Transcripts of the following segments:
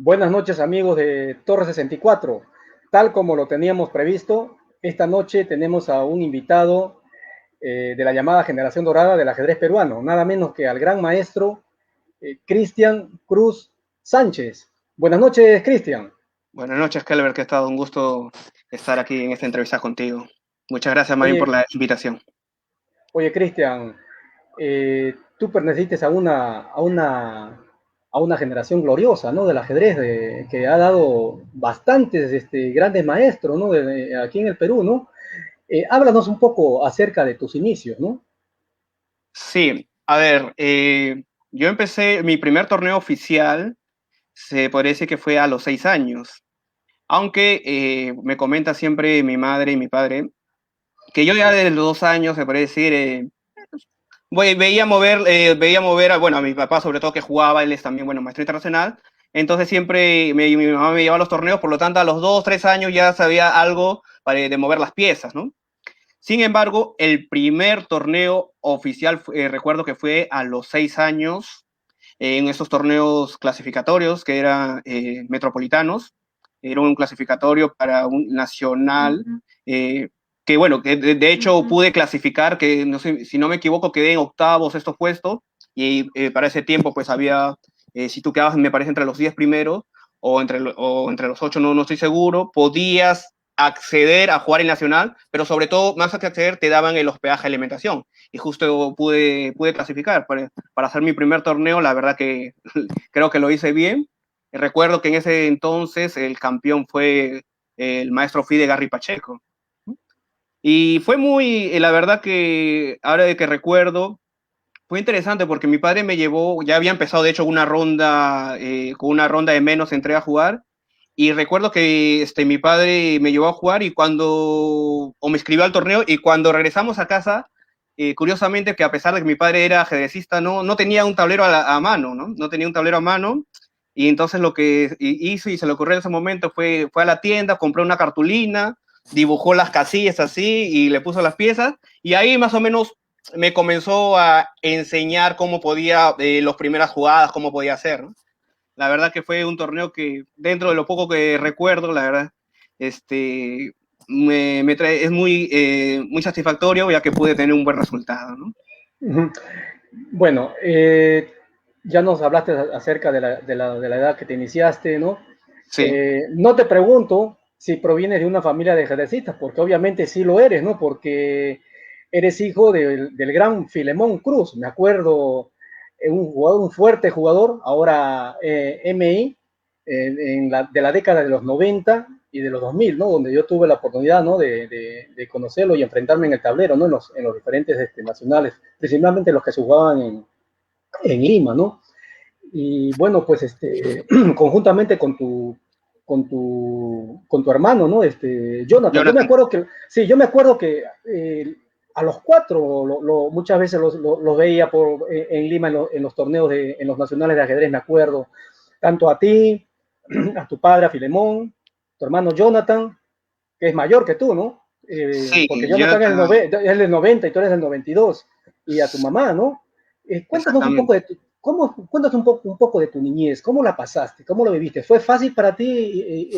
Buenas noches amigos de Torre 64. Tal como lo teníamos previsto, esta noche tenemos a un invitado de la llamada Generación Dorada del ajedrez peruano, nada menos que al gran maestro Cristian Cruz Sánchez. Buenas noches, Cristian. Buenas noches, Kelber, que ha estado un gusto estar aquí en esta entrevista contigo. Muchas gracias, Marín, por Oye, la invitación. oye, Cristian, tú perteneciste a una generación gloriosa, ¿no? Del ajedrez, que ha dado bastantes grandes maestros, ¿no? Aquí en el Perú, ¿no? Háblanos un poco acerca de tus inicios, ¿no? Sí, a ver, yo empecé mi primer torneo oficial, se podría decir que fue a los 6 años, aunque me comenta siempre mi madre y mi padre que yo ya desde los 2 años, se podría decir, veía mover bueno, a mi papá sobre todo que jugaba, él es también, bueno, maestro internacional, entonces siempre mi mamá me llevaba a los torneos, por lo tanto a los 2, 3 años ya sabía algo de mover las piezas, ¿no? Sin embargo, el primer torneo oficial, recuerdo que fue a los 6 años, en esos torneos clasificatorios que eran metropolitanos, era un clasificatorio para un nacional, eh, que bueno, que de hecho pude clasificar, que no sé, si no me equivoco quedé en octavos estos puestos, y para ese tiempo pues había, si tú quedabas me parece entre los 10 primeros, o entre los 8, no, no estoy seguro, podías acceder a jugar en Nacional, pero sobre todo, más que acceder, te daban el hospedaje de alimentación. Y justo pude clasificar para hacer mi primer torneo, la verdad que creo que lo hice bien. Recuerdo que en ese entonces el campeón fue el maestro Fide Garry Pacheco. Y fue muy, la verdad que ahora de que recuerdo, fue interesante porque mi padre me llevó, ya había empezado de hecho con una ronda de menos entré a jugar. Y recuerdo que mi padre me llevó a jugar o me escribió al torneo, y cuando regresamos a casa, curiosamente que a pesar de que mi padre era ajedrecista, no tenía un tablero a mano, ¿no? No tenía un tablero a mano. Y entonces lo que hizo y se le ocurrió en ese momento fue a la tienda, compró una cartulina, dibujó las casillas así y le puso las piezas. Y ahí más o menos me comenzó a enseñar cómo podía, las primeras jugadas, cómo podía hacer, ¿no? La verdad que fue un torneo que, dentro de lo poco que recuerdo, la verdad, es muy satisfactorio, ya que pude tener un buen resultado, ¿no? Bueno, ya nos hablaste acerca de la edad que te iniciaste, ¿no? Sí, No te pregunto si provienes de una familia de ajedrecistas, porque obviamente sí lo eres, ¿no? Porque eres hijo del gran Filemón Cruz, me acuerdo, un fuerte jugador, ahora MI, de la década de los 90 y de los 2000, ¿no? Donde yo tuve la oportunidad, ¿no? De conocerlo y enfrentarme en el tablero, ¿no? En los diferentes nacionales, principalmente los que se jugaban en Lima, ¿no? Y bueno, pues conjuntamente con tu hermano, ¿no? Jonathan, yo me Jonathan. acuerdo que, sí, yo me acuerdo que a los cuatro muchas veces los veía en Lima en los torneos, en los nacionales de ajedrez, me acuerdo, tanto a ti, a tu padre, a Filemón, tu hermano Jonathan, que es mayor que tú, ¿no? Sí, Porque Jonathan Jonathan, es del 90 y tú eres del 92, y a tu mamá, ¿no? Cuéntanos un poco exactamente. cuéntanos un poco de tu niñez, ¿cómo la pasaste? ¿Cómo lo viviste? ¿Fue fácil para ti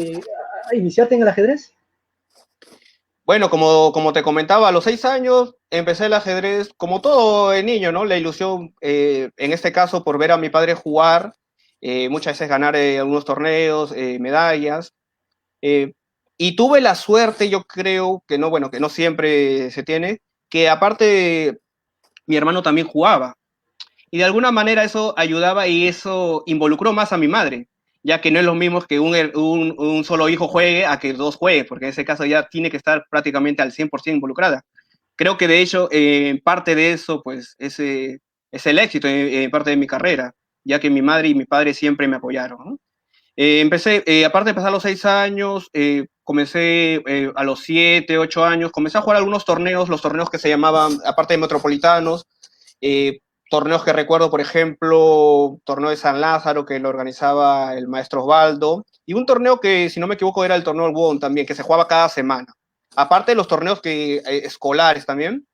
iniciarte en el ajedrez? Bueno, como te comentaba, a los 6 años empecé el ajedrez como todo niño, ¿no? La ilusión, en este caso, por ver a mi padre jugar, muchas veces ganar algunos torneos, medallas. Eh, y tuve la suerte, yo creo que no, bueno, que no siempre se tiene, que aparte mi hermano también jugaba. Y de alguna manera eso ayudaba y eso involucró más a mi madre, ya que no es lo mismo que un solo hijo juegue a que dos jueguen, porque en ese caso ya tiene que estar prácticamente al 100% involucrada. Creo que de hecho, parte de eso, pues, es el éxito en parte de mi carrera, ya que mi madre y mi padre siempre me apoyaron, ¿no? Aparte de pasar los 6 años, comencé a los 7, 8 años, comencé a jugar algunos torneos, los torneos que se llamaban, aparte de metropolitanos, eh, torneos que recuerdo, por ejemplo, torneo de San Lázaro que lo organizaba el maestro Osvaldo, y un torneo que, si no me equivoco, era el torneo del WON también, que se jugaba cada semana. Aparte de los torneos escolares también,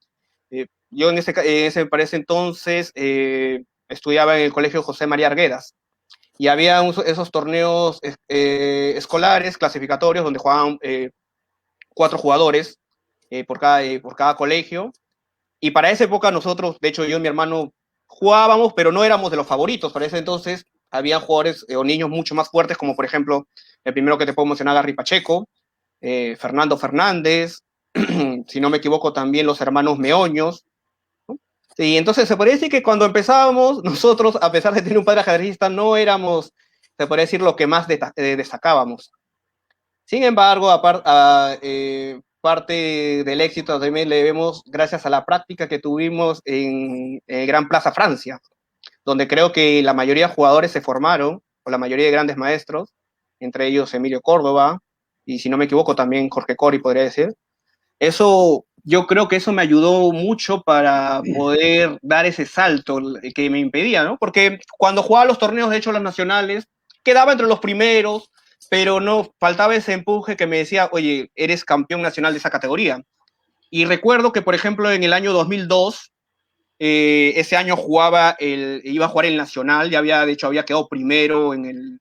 yo para ese entonces estudiaba en el colegio José María Arguedas, y había esos torneos escolares, clasificatorios, donde jugaban 4 jugadores por cada colegio. Y para esa época nosotros, de hecho yo y mi hermano jugábamos, pero no éramos de los favoritos. Para ese entonces había jugadores o niños mucho más fuertes, como por ejemplo, el primero que te puedo mencionar, Gary Pacheco, Fernando Fernández, si no me equivoco también los hermanos Meoños. Sí, entonces se podría decir que cuando empezábamos, nosotros, a pesar de tener un padre ajedrecista, no éramos, se podría decir, lo que más destacábamos. Sin embargo, parte del éxito también le debemos gracias a la práctica que tuvimos en Gran Plaza Francia, donde creo que la mayoría de jugadores se formaron, o la mayoría de grandes maestros, entre ellos Emilio Córdoba, y si no me equivoco también Jorge Cori, podría decir. Yo creo que eso me ayudó mucho para poder dar ese salto que me impedía, ¿no? Porque cuando jugaba los torneos, de hecho, los nacionales, quedaba entre los primeros, pero no faltaba ese empuje que me decía, oye, eres campeón nacional de esa categoría. Y recuerdo que, por ejemplo, en el año 2002, ese año iba a jugar el Nacional, de hecho, había quedado primero en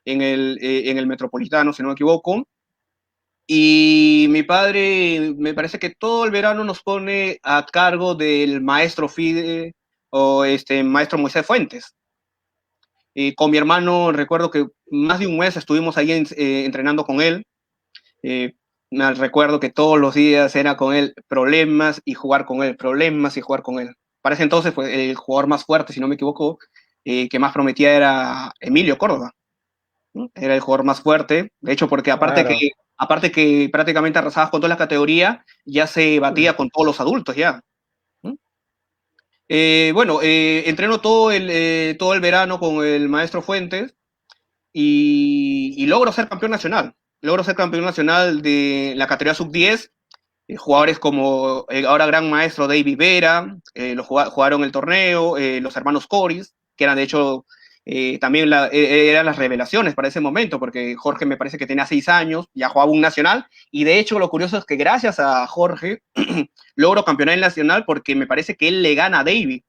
el Metropolitano, si no me equivoco. Y mi padre, me parece que todo el verano nos pone a cargo del maestro Fide o maestro Moisés Fuentes. Y con mi hermano recuerdo que más de un mes estuvimos ahí entrenando con él. Me recuerdo que todos los días era con él problemas y jugar con él, problemas y jugar con él. Para ese entonces, pues, el jugador más fuerte, si no me equivoco, que más prometía era Emilio Córdoba, ¿no? Era el jugador más fuerte, de hecho, porque Claro. aparte que prácticamente arrasabas con toda la categoría, ya se batía con todos los adultos ya. ¿No? Bueno, entreno todo el verano con el maestro Fuentes y logro ser campeón nacional. Logro ser campeón nacional de la categoría sub-10. Jugadores como ahora gran maestro David Vera, jugaron el torneo, los hermanos Coris, que eran de hecho también eran las revelaciones para ese momento, porque Jorge me parece que tenía 6 años, ya jugaba un nacional, y de hecho lo curioso es que gracias a Jorge logro campeonar el nacional porque me parece que él le gana a David.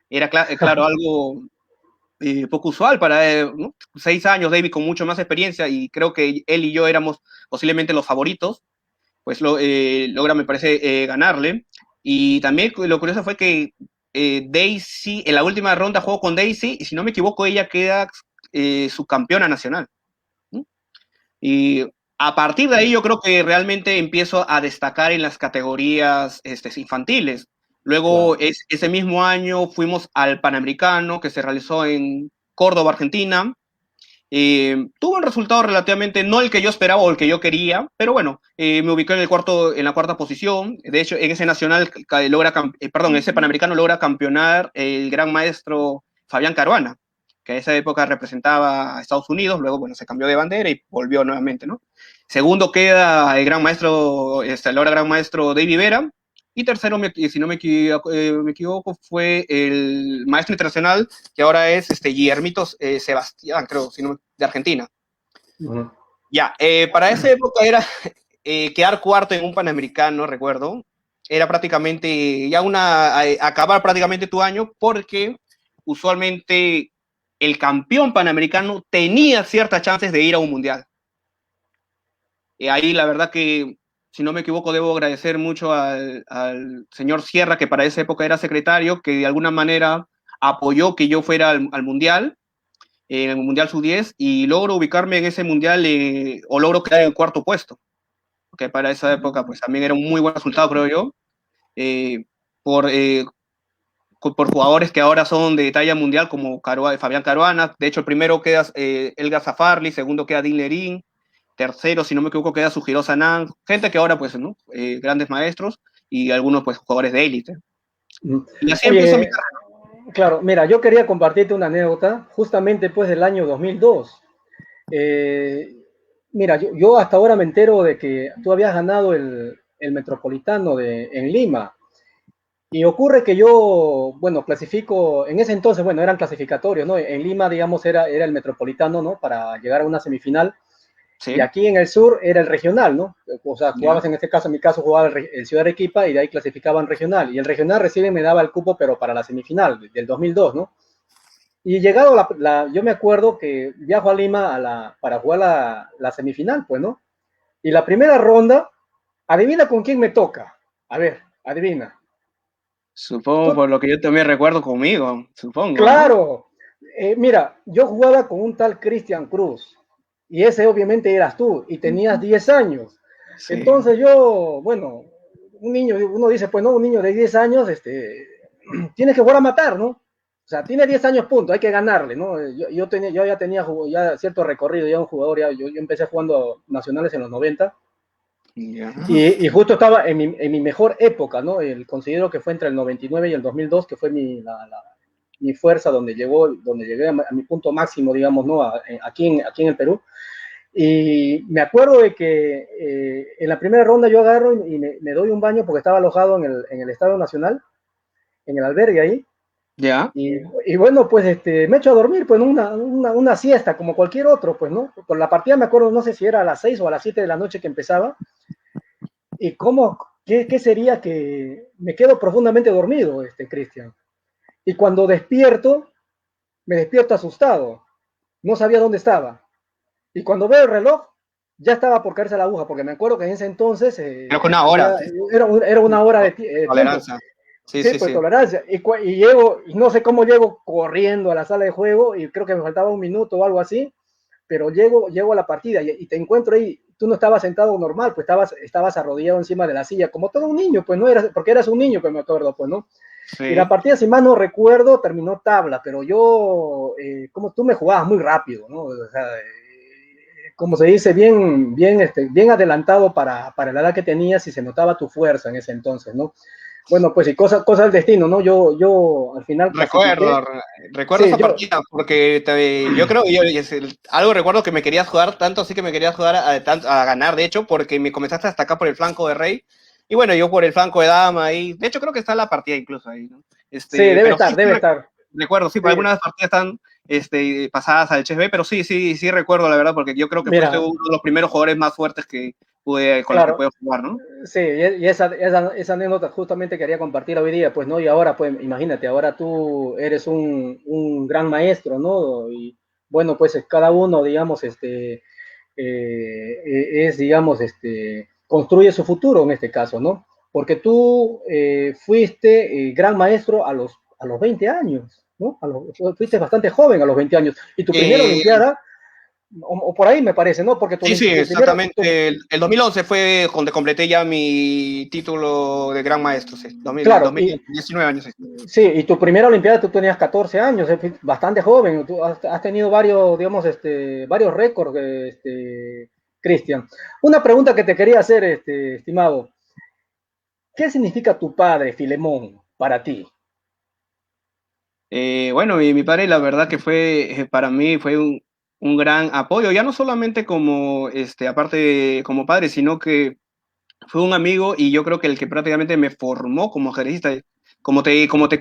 Era claro algo poco usual para ¿no? 6 años, David con mucho más experiencia, y creo que él y yo éramos posiblemente los favoritos, pues logra, me parece, ganarle. Y también lo curioso fue que Daisy, en la última ronda jugó con Daisy, y si no me equivoco, ella queda subcampeona nacional. ¿No? Y a partir de ahí yo creo que realmente empiezo a destacar en las categorías infantiles. Luego, Claro. ese mismo año fuimos al Panamericano que se realizó en Córdoba, Argentina. Tuvo un resultado relativamente, no el que yo esperaba o el que yo quería, pero bueno, me ubicó en la cuarta posición. De hecho, en ese nacional ese panamericano logra campeonar el gran maestro Fabián Caruana, que en esa época representaba a Estados Unidos, luego, bueno, se cambió de bandera y volvió nuevamente, ¿no? Segundo queda el gran maestro, el ahora gran maestro David Vera, y tercero, si no me equivoco, fue el maestro internacional, que ahora es Guillermito Sebastián, creo, de Argentina. Ujú. Ya, para esa época era quedar cuarto en un Panamericano, recuerdo. Era prácticamente ya acabar prácticamente tu año, porque usualmente el campeón panamericano tenía ciertas chances de ir a un mundial. Ahí la verdad que, si no me equivoco, debo agradecer mucho al señor Sierra, que para esa época era secretario, que de alguna manera apoyó que yo fuera al Mundial, en el Mundial Sub-10, y logro ubicarme en ese Mundial o logro quedar en el cuarto puesto, que para esa época pues también era un muy buen resultado, creo yo, eh, por, eh, por jugadores que ahora son de talla mundial como Fabián Caruana. De hecho, el primero queda Elgar Zafarli, segundo queda Dean Lerín, tercero, si no me equivoco, queda Sujiro Sanan, gente que ahora, pues, ¿no? Grandes maestros y algunos, pues, jugadores de élite. Ujú. Y así empezó mi Oye, carrera. claro, mira, yo quería compartirte una anécdota justamente pues del año 2002. Eh, Mira, yo hasta ahora me entero de que tú habías ganado el Metropolitano en Lima. Y ocurre que yo, bueno, clasifico, en ese entonces, bueno, eran clasificatorios, ¿no? En Lima, digamos, era el Metropolitano, ¿no? Para llegar a una semifinal. Y Sí, aquí en el sur era el regional, ¿no? O sea, ya, jugabas en este caso, en mi caso jugaba el Ciudad de Arequipa y de ahí clasificaban regional. Y el regional recién me daba el cupo, pero para la semifinal del 2002, ¿no? Y llegado yo me acuerdo que viajo a Lima para jugar la semifinal, pues, ¿no? Y la primera ronda, adivina con quién me toca. A ver, adivina. Supongo Tú, por lo que yo también recuerdo conmigo, supongo, ¿no? claro, mira, yo jugaba con un tal Cristian Cruz y ese obviamente eras tú y tenías 10 años. Sí. Entonces yo, bueno, un niño, uno dice, pues no, un niño de 10 años, tiene que jugar a matar, ¿no? O sea, tiene 10 años, punto, hay que ganarle, ¿no? Yo ya tenía ya cierto recorrido, ya un jugador, yo empecé jugando nacionales en los 90 Ya. y justo estaba en mi mejor época, ¿no? Considero que fue entre el 99 y el 2002, que fue mi fuerza donde llegué a mi punto máximo, digamos, ¿no? Aquí en el Perú. Y me acuerdo de que en la primera ronda yo agarro y me doy un baño porque estaba alojado en el Estadio Nacional, en el albergue ahí. Ya. Y bueno, pues me echo a dormir, pues una siesta como cualquier otro, pues, ¿no? Con la partida me acuerdo, no sé si era a las 6 o a las 7 de la noche que empezaba. ¿Y qué sería que me quedo profundamente dormido, Cristian? Y cuando despierto, me despierto asustado. No sabía dónde estaba. Y cuando veo el reloj, ya estaba por caerse la aguja, porque me acuerdo que en ese entonces Creo que una hora. era una hora de tiempo. Tolerancia. Sí, Sí, sí, pues sí. tolerancia. Y llego, y no sé cómo llego corriendo a la sala de juego, y creo que me faltaba un minuto o algo así, pero llego a la partida y te encuentro ahí. Tú no estabas sentado normal, pues estabas arrodillado encima de la silla, como todo un niño, pues no eras, porque eras un niño, que me acuerdo, pues, ¿no? Y la Sí. partida, si más no recuerdo, terminó tabla, pero yo, como tú me jugabas muy rápido, ¿no? O sea, como se dice, bien adelantado para la edad que tenías y se notaba tu fuerza en ese entonces, ¿no? Bueno, pues y cosas del destino, ¿no? Yo al final clasifiqué. Recuerdo Sí, esa partida porque yo creo, algo recuerdo que me querías jugar tanto, así que me querías jugar a ganar, de hecho, porque me comenzaste hasta acá por el flanco de Rey, y bueno, yo por el flanco de Dama, y de hecho creo que está la partida incluso ahí, ¿no? sí, debe Pero sí, estar, debe estar. recuerdo, sí, Sí, algunas partidas están pasadas al HSB, pero sí, sí, sí recuerdo, la verdad, porque yo creo que fuiste mira, uno de los primeros jugadores más fuertes con los que claro, puedo jugar, ¿no? sí, y esa anécdota justamente quería compartir hoy día, pues, ¿no? Y ahora, pues, imagínate, ahora tú eres un gran maestro, ¿no? Y bueno, pues cada uno, digamos, digamos, construye su futuro en este caso, ¿no? Porque tú fuiste gran maestro a los 20 años, ¿no? Fuiste bastante joven a los 20 años. Y tu primera Eh, Olimpiada, o por ahí me parece, ¿no? Porque Sí, sí, tu primera, exactamente. El 2011 fue donde completé ya mi título de Gran Maestro, sí. claro, 2019 años, sí. sí, y tu primera Olimpiada tú tenías 14 años, bastante joven, tú has tenido varios, digamos, varios récords, Cristian. Una pregunta que te quería hacer, estimado, ¿qué significa tu padre, Filemón, para ti? Bueno, mi padre, la verdad que para mí fue un gran apoyo, ya no solamente como, aparte como padre, sino que fue un amigo y yo creo que el que prácticamente me formó como ajedrecista. Como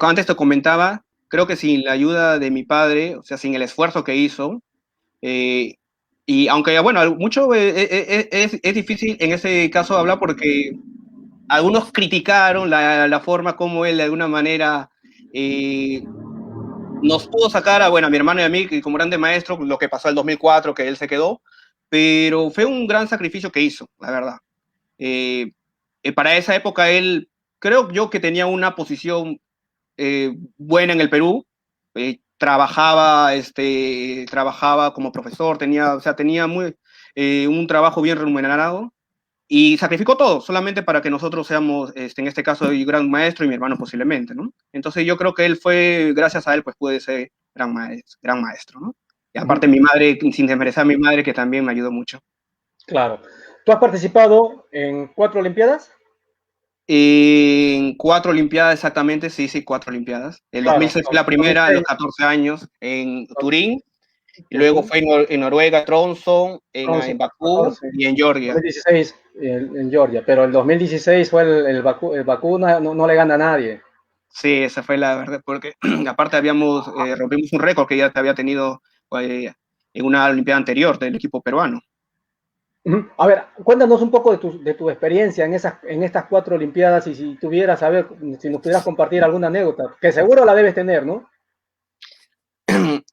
antes te comentaba, creo que sin la ayuda de mi padre, o sea, sin el esfuerzo que hizo, Eh, y aunque, bueno, mucho es difícil en ese caso hablar porque algunos criticaron la forma como él de alguna manera eh, nos pudo sacar bueno, a mi hermano y a mí como grande maestro, lo que pasó el 2004, que él se quedó, pero fue un gran sacrificio que hizo, la verdad. Eh, para esa época él, creo yo que tenía una posición buena en el Perú, trabajaba como profesor, o sea, tenía un trabajo bien remunerado y sacrificó todo solamente para que nosotros seamos, en este caso, el gran maestro y mi hermano posiblemente, ¿no? Entonces yo creo que él gracias a él, pues pude ser gran maestro, ¿no? Y aparte Ujú, mi madre, sin desmerecer a mi madre, que también me ayudó mucho. claro. ¿Tú has participado en 4 Olimpiadas? En 4 Olimpiadas exactamente, sí, sí, 4 Olimpiadas. El Claro, 2006 fue la primera, a los 2006, 14 años, en Turín. Y luego Turín, fue en Noruega, Tromsø, en Bakú 14, y en Georgia. 2016 en Georgia, pero el 2016 fue el Bakú no le gana a nadie. Sí, esa fue la verdad, porque aparte rompimos un récord que ya te había tenido eh, en una Olimpiada anterior del equipo peruano. A ver, cuéntanos un poco de tu experiencia en estas 4 Olimpiadas y si nos pudieras compartir alguna anécdota, que seguro la debes tener, ¿no?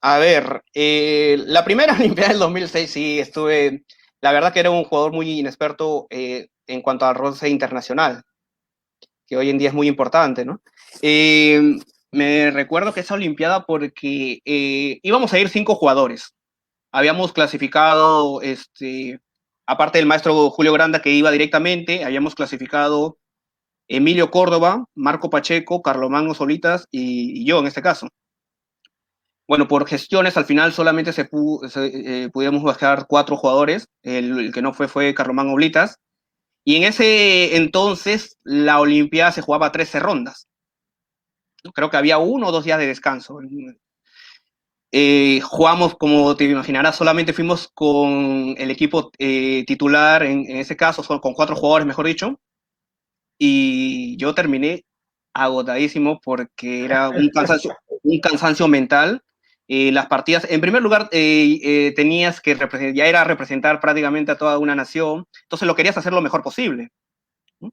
A ver, la primera Olimpiada del 2006 sí estuve, la verdad que era un jugador muy inexperto en cuanto al roce internacional, que hoy en día es muy importante, ¿no? Eh, Me recuerdo que esa Olimpiada porque íbamos a ir 5 jugadores. Habíamos clasificado, aparte del maestro Julio Granda que iba directamente, habíamos clasificado Emilio Córdoba, Marco Pacheco, Carlomagno Solitas y yo en este caso. Bueno, por gestiones al final solamente pudimos bajar 4 jugadores, el que no fue Carlomagno Oblitas, y en ese entonces la Olimpiada se jugaba 13 rondas. Creo que había 1 o 2 días de descanso. Jugamos, como te imaginarás, solamente fuimos con el equipo titular, en ese caso, con 4 jugadores, mejor dicho, y yo terminé agotadísimo porque era un cansancio mental. Las partidas, en primer lugar, tenías que ya era representar prácticamente a toda una nación, entonces lo querías hacer lo mejor posible, ¿no?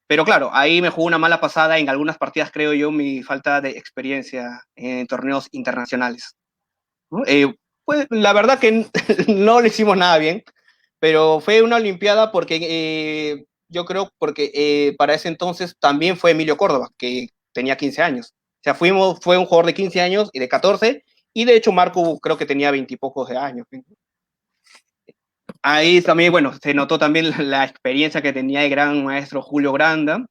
Pero claro, ahí me jugó una mala pasada en algunas partidas, creo yo, mi falta de experiencia en torneos internacionales, ¿no? Pues la verdad que no le hicimos nada bien, pero fue una Olimpiada porque yo creo porque para ese entonces también fue Emilio Córdoba, que tenía 15 años. O sea, fue un jugador de 15 años y de 14, y de hecho Marco creo que tenía 20 y pocos de años. Ahí también, bueno, se notó también la experiencia que tenía el gran maestro Julio Granda.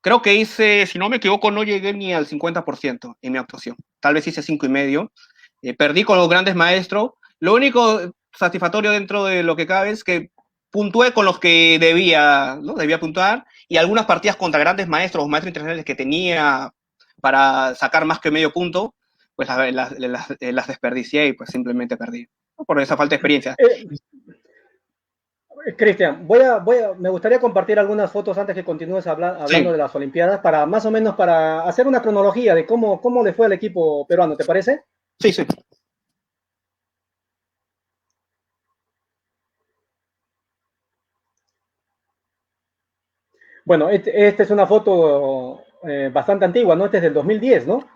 Creo que hice, si no me equivoco, no llegué ni al 50% en mi actuación. Tal vez hice 5,5. Perdí con los grandes maestros. Lo único satisfactorio dentro de lo que cabe es que puntué con los que debía, ¿no? Debía puntuar, y algunas partidas contra grandes maestros o maestros internacionales que tenía para sacar más que medio punto, pues las desperdicié y pues simplemente perdí, ¿no? Por esa falta de experiencia. Cristian, me gustaría compartir algunas fotos antes que continúes hablando Sí, de las Olimpiadas, para más o menos para hacer una cronología de cómo le fue al equipo peruano, ¿te parece? sí, sí. Bueno, esta es una foto bastante antigua, ¿no? Este es del 2010, ¿no?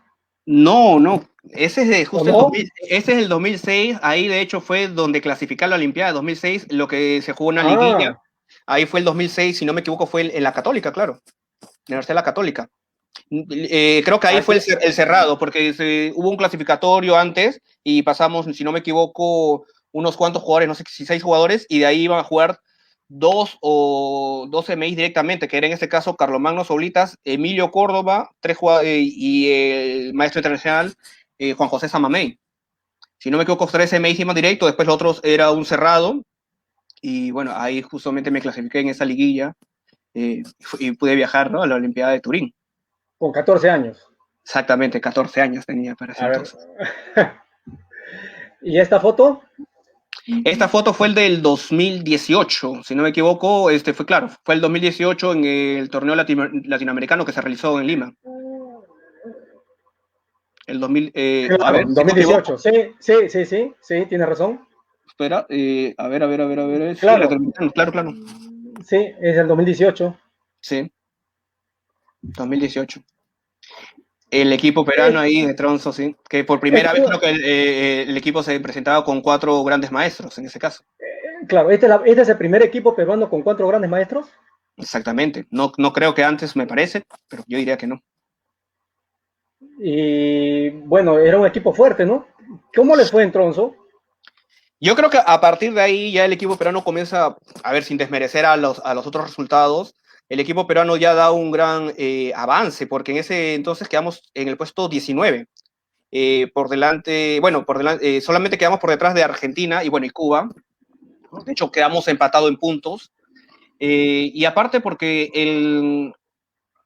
No, no, ese es ¿O justo el no? 2000, ese es el 2006. Ahí de hecho fue donde clasificaron la Olimpiada de 2006, lo que se jugó una liguilla, Ah, ahí fue el 2006, si no me equivoco fue en la Católica, claro, Universidad de la Católica. Creo que ahí fue el cerrado, porque hubo un clasificatorio antes y pasamos, si no me equivoco, unos cuantos jugadores, no sé si 6 jugadores, y de ahí iban a jugar 2 o 2 MI directamente, que era en este caso Carlomagno Solitas, Emilio Córdoba, y el maestro internacional Juan José Samamey. Si no me equivoco, 3 MI más directo, después los otros era un cerrado, y bueno, ahí justamente me clasifiqué en esa liguilla, y pude viajar, ¿no?, a la Olimpiada de Turín. con 14 años. Exactamente, 14 años tenía para ese A ver. entonces. ¿Y esta foto? Esta foto fue el del 2018, si no me equivoco, fue claro, fue el 2018 en el torneo latinoamericano que se realizó en Lima. El 2000, a Claro, ver, si no me equivoco, 2018. Sí, sí, sí, sí, sí, tienes razón. espera, a ver, sí, Claro, latinoamericano, claro, claro, sí, es el 2018. sí, 2018. El equipo peruano Es, ahí de Tronzo, sí, que por primera vez creo esto, que el equipo se presentaba con 4 grandes maestros en ese caso. claro, este es el primer equipo peruano con 4 grandes maestros. Exactamente, no, no creo que antes, me parece, pero yo diría que no. Y bueno, era un equipo fuerte, ¿no? ¿Cómo les fue en Tronzo? Yo creo que a partir de ahí ya el equipo peruano comienza, a ver, sin desmerecer a los otros resultados, el equipo peruano ya da un gran avance, porque en ese entonces quedamos en el puesto 19, por delante, bueno, solamente quedamos por detrás de Argentina y bueno, y Cuba, ¿no? De hecho quedamos empatados en puntos, y aparte porque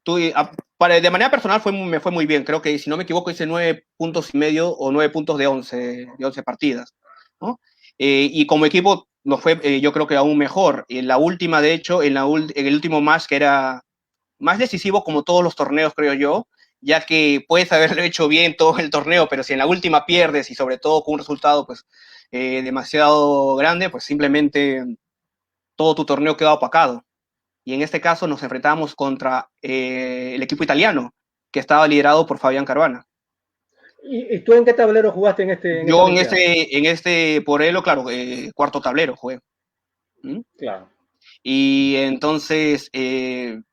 de manera personal me fue muy bien, creo que si no me equivoco hice 9,5 puntos o 9 puntos de 11 partidas, ¿no? Y como equipo nos fue, yo creo que aún mejor. En la última, de hecho, en el último match, que era más decisivo como todos los torneos, creo yo, ya que puedes haberlo hecho bien todo el torneo, pero si en la última pierdes y sobre todo con un resultado pues demasiado grande, pues simplemente todo tu torneo queda opacado. Y en este caso nos enfrentamos contra el equipo italiano, que estaba liderado por Fabián Caruana. ¿Y tú en qué tablero jugaste en esta Yo Olimpiada? por Elo, claro, cuarto tablero jugué. ¿Mm? Claro, Y entonces le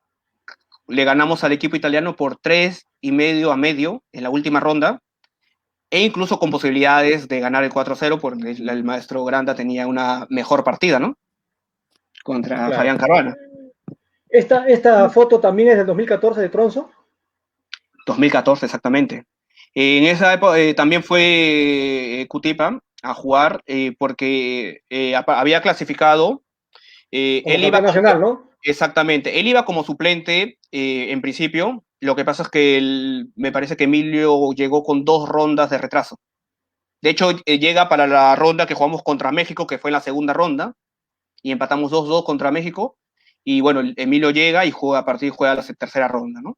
ganamos al equipo italiano por 3,5 a medio en la última ronda, e incluso con posibilidades de ganar el 4-0, porque el maestro Granda tenía una mejor partida, ¿no? Contra claro. Fabián Caruana. Esta foto también es del 2014 de Tronzo. 2014, exactamente. En esa época también fue Cutipa a jugar porque había clasificado. Como Él iba campeón nacional, ¿no? exactamente, él iba como suplente en principio. Lo que pasa es que me parece que Emilio llegó con 2 rondas de retraso. De hecho, llega para la ronda que jugamos contra México, que fue en la segunda ronda, y empatamos 2-2 contra México. Y bueno, Emilio llega y juega a partir juega la tercera ronda, ¿no?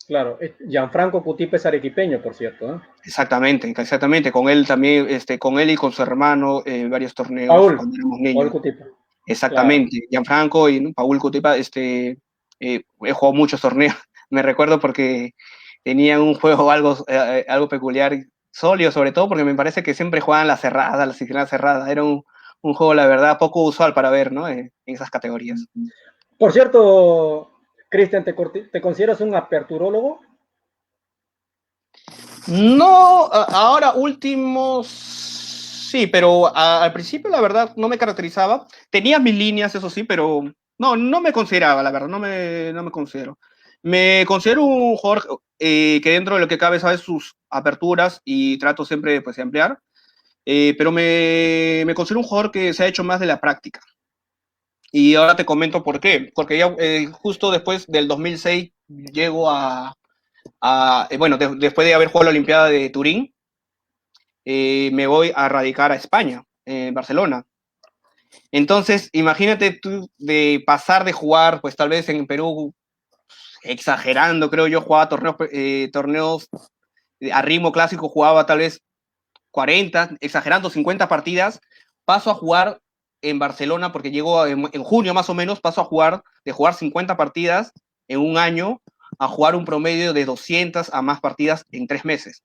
Claro, Gianfranco Cutipe es arequipeño, por cierto, ¿eh? Exactamente, exactamente. Con él también, con él y con su hermano, varios torneos Paul, cuando éramos Paul niños. Cutipe, claro. Exactamente. Gianfranco y, ¿no?, Paul Cutipa, he jugado muchos torneos. Me recuerdo porque tenían un juego algo peculiar, sólido sobre todo, porque me parece que siempre jugaban la cerrada, la ciclana cerrada. Era un juego, la verdad, poco usual para ver, ¿no? En esas categorías. Por cierto, Cristian, ¿te consideras un aperturólogo? No, ahora últimos sí, pero al principio la verdad no me caracterizaba. Tenía mis líneas, eso sí, pero no me consideraba, la verdad, no me considero. Me considero un jugador que dentro de lo que cabe sabe sus aperturas y trato siempre pues, de ampliar, pero me considero un jugador que se ha hecho más de la práctica. Y ahora te comento por qué. Porque ya justo después del 2006 llego bueno, después de haber jugado la Olimpiada de Turín, me voy a radicar a España, en Barcelona. Entonces, imagínate tú de pasar de jugar, pues tal vez en Perú, exagerando, creo yo, jugaba torneos a ritmo clásico, jugaba tal vez 40, exagerando 50 partidas, paso a jugar en Barcelona, porque llego en junio más o menos, paso a jugar, de jugar 50 partidas en un año, a jugar un promedio de 200 a más partidas en 3 meses.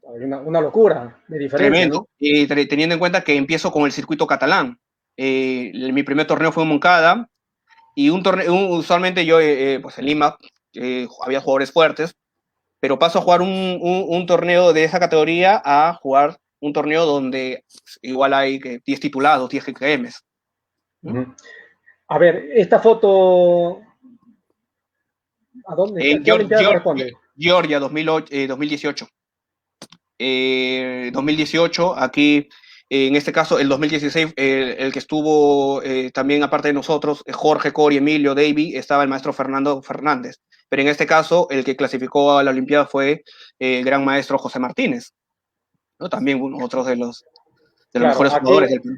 Una locura de diferencia, ¿no? Tremendo, teniendo en cuenta que empiezo con el circuito catalán. Mi primer torneo fue en Moncada, y usualmente yo, pues en Lima, había jugadores fuertes, pero paso a jugar un torneo de esa categoría a jugar un torneo donde igual hay 10 titulados, 10 GKMs. Uh-huh. A ver, esta foto, ¿a dónde? En ¿Qué Olimpiada corresponde? Georgia 2018. 2018, aquí, en este caso, el 2016, el que estuvo también, aparte de nosotros, Jorge, Cori, Emilio, Davy, estaba el maestro Fernando Fernández. Pero en este caso, el que clasificó a la Olimpiada fue el gran maestro José Martínez, ¿no? También otro de los Claro, mejores jugadores del Perú.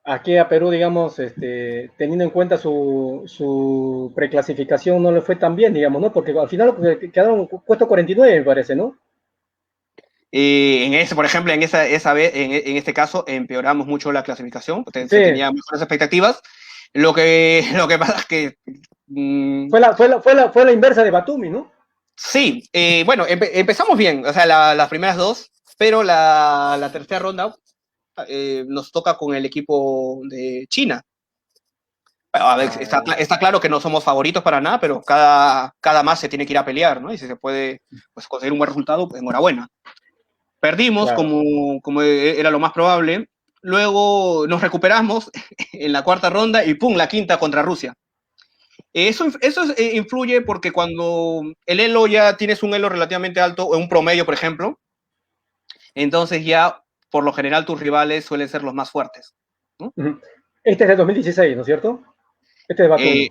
aquí a Perú, digamos, teniendo en cuenta su preclasificación, no le fue tan bien, digamos, ¿no? Porque al final quedaron puesto 49, me parece, ¿no? Por ejemplo, esa vez, en este caso, empeoramos mucho la clasificación, Sí, se tenía mejores expectativas. Lo que pasa es que fue la inversa de Batumi, ¿no? sí, bueno, empezamos bien, o sea, las primeras dos, pero la tercera ronda nos toca con el equipo de China. A ver, está claro que no somos favoritos para nada, pero cada más se tiene que ir a pelear, ¿no? Y si se puede, pues, conseguir un buen resultado, pues enhorabuena. Perdimos, Claro. como era lo más probable. Luego nos recuperamos en la cuarta ronda y ¡pum!, la quinta contra Rusia. Eso influye porque cuando el elo ya tienes un elo relativamente alto, un promedio, por ejemplo, entonces ya por lo general tus rivales suelen ser los más fuertes, ¿no? Este es de 2016, ¿no es cierto? Este es de Eh, Batumi.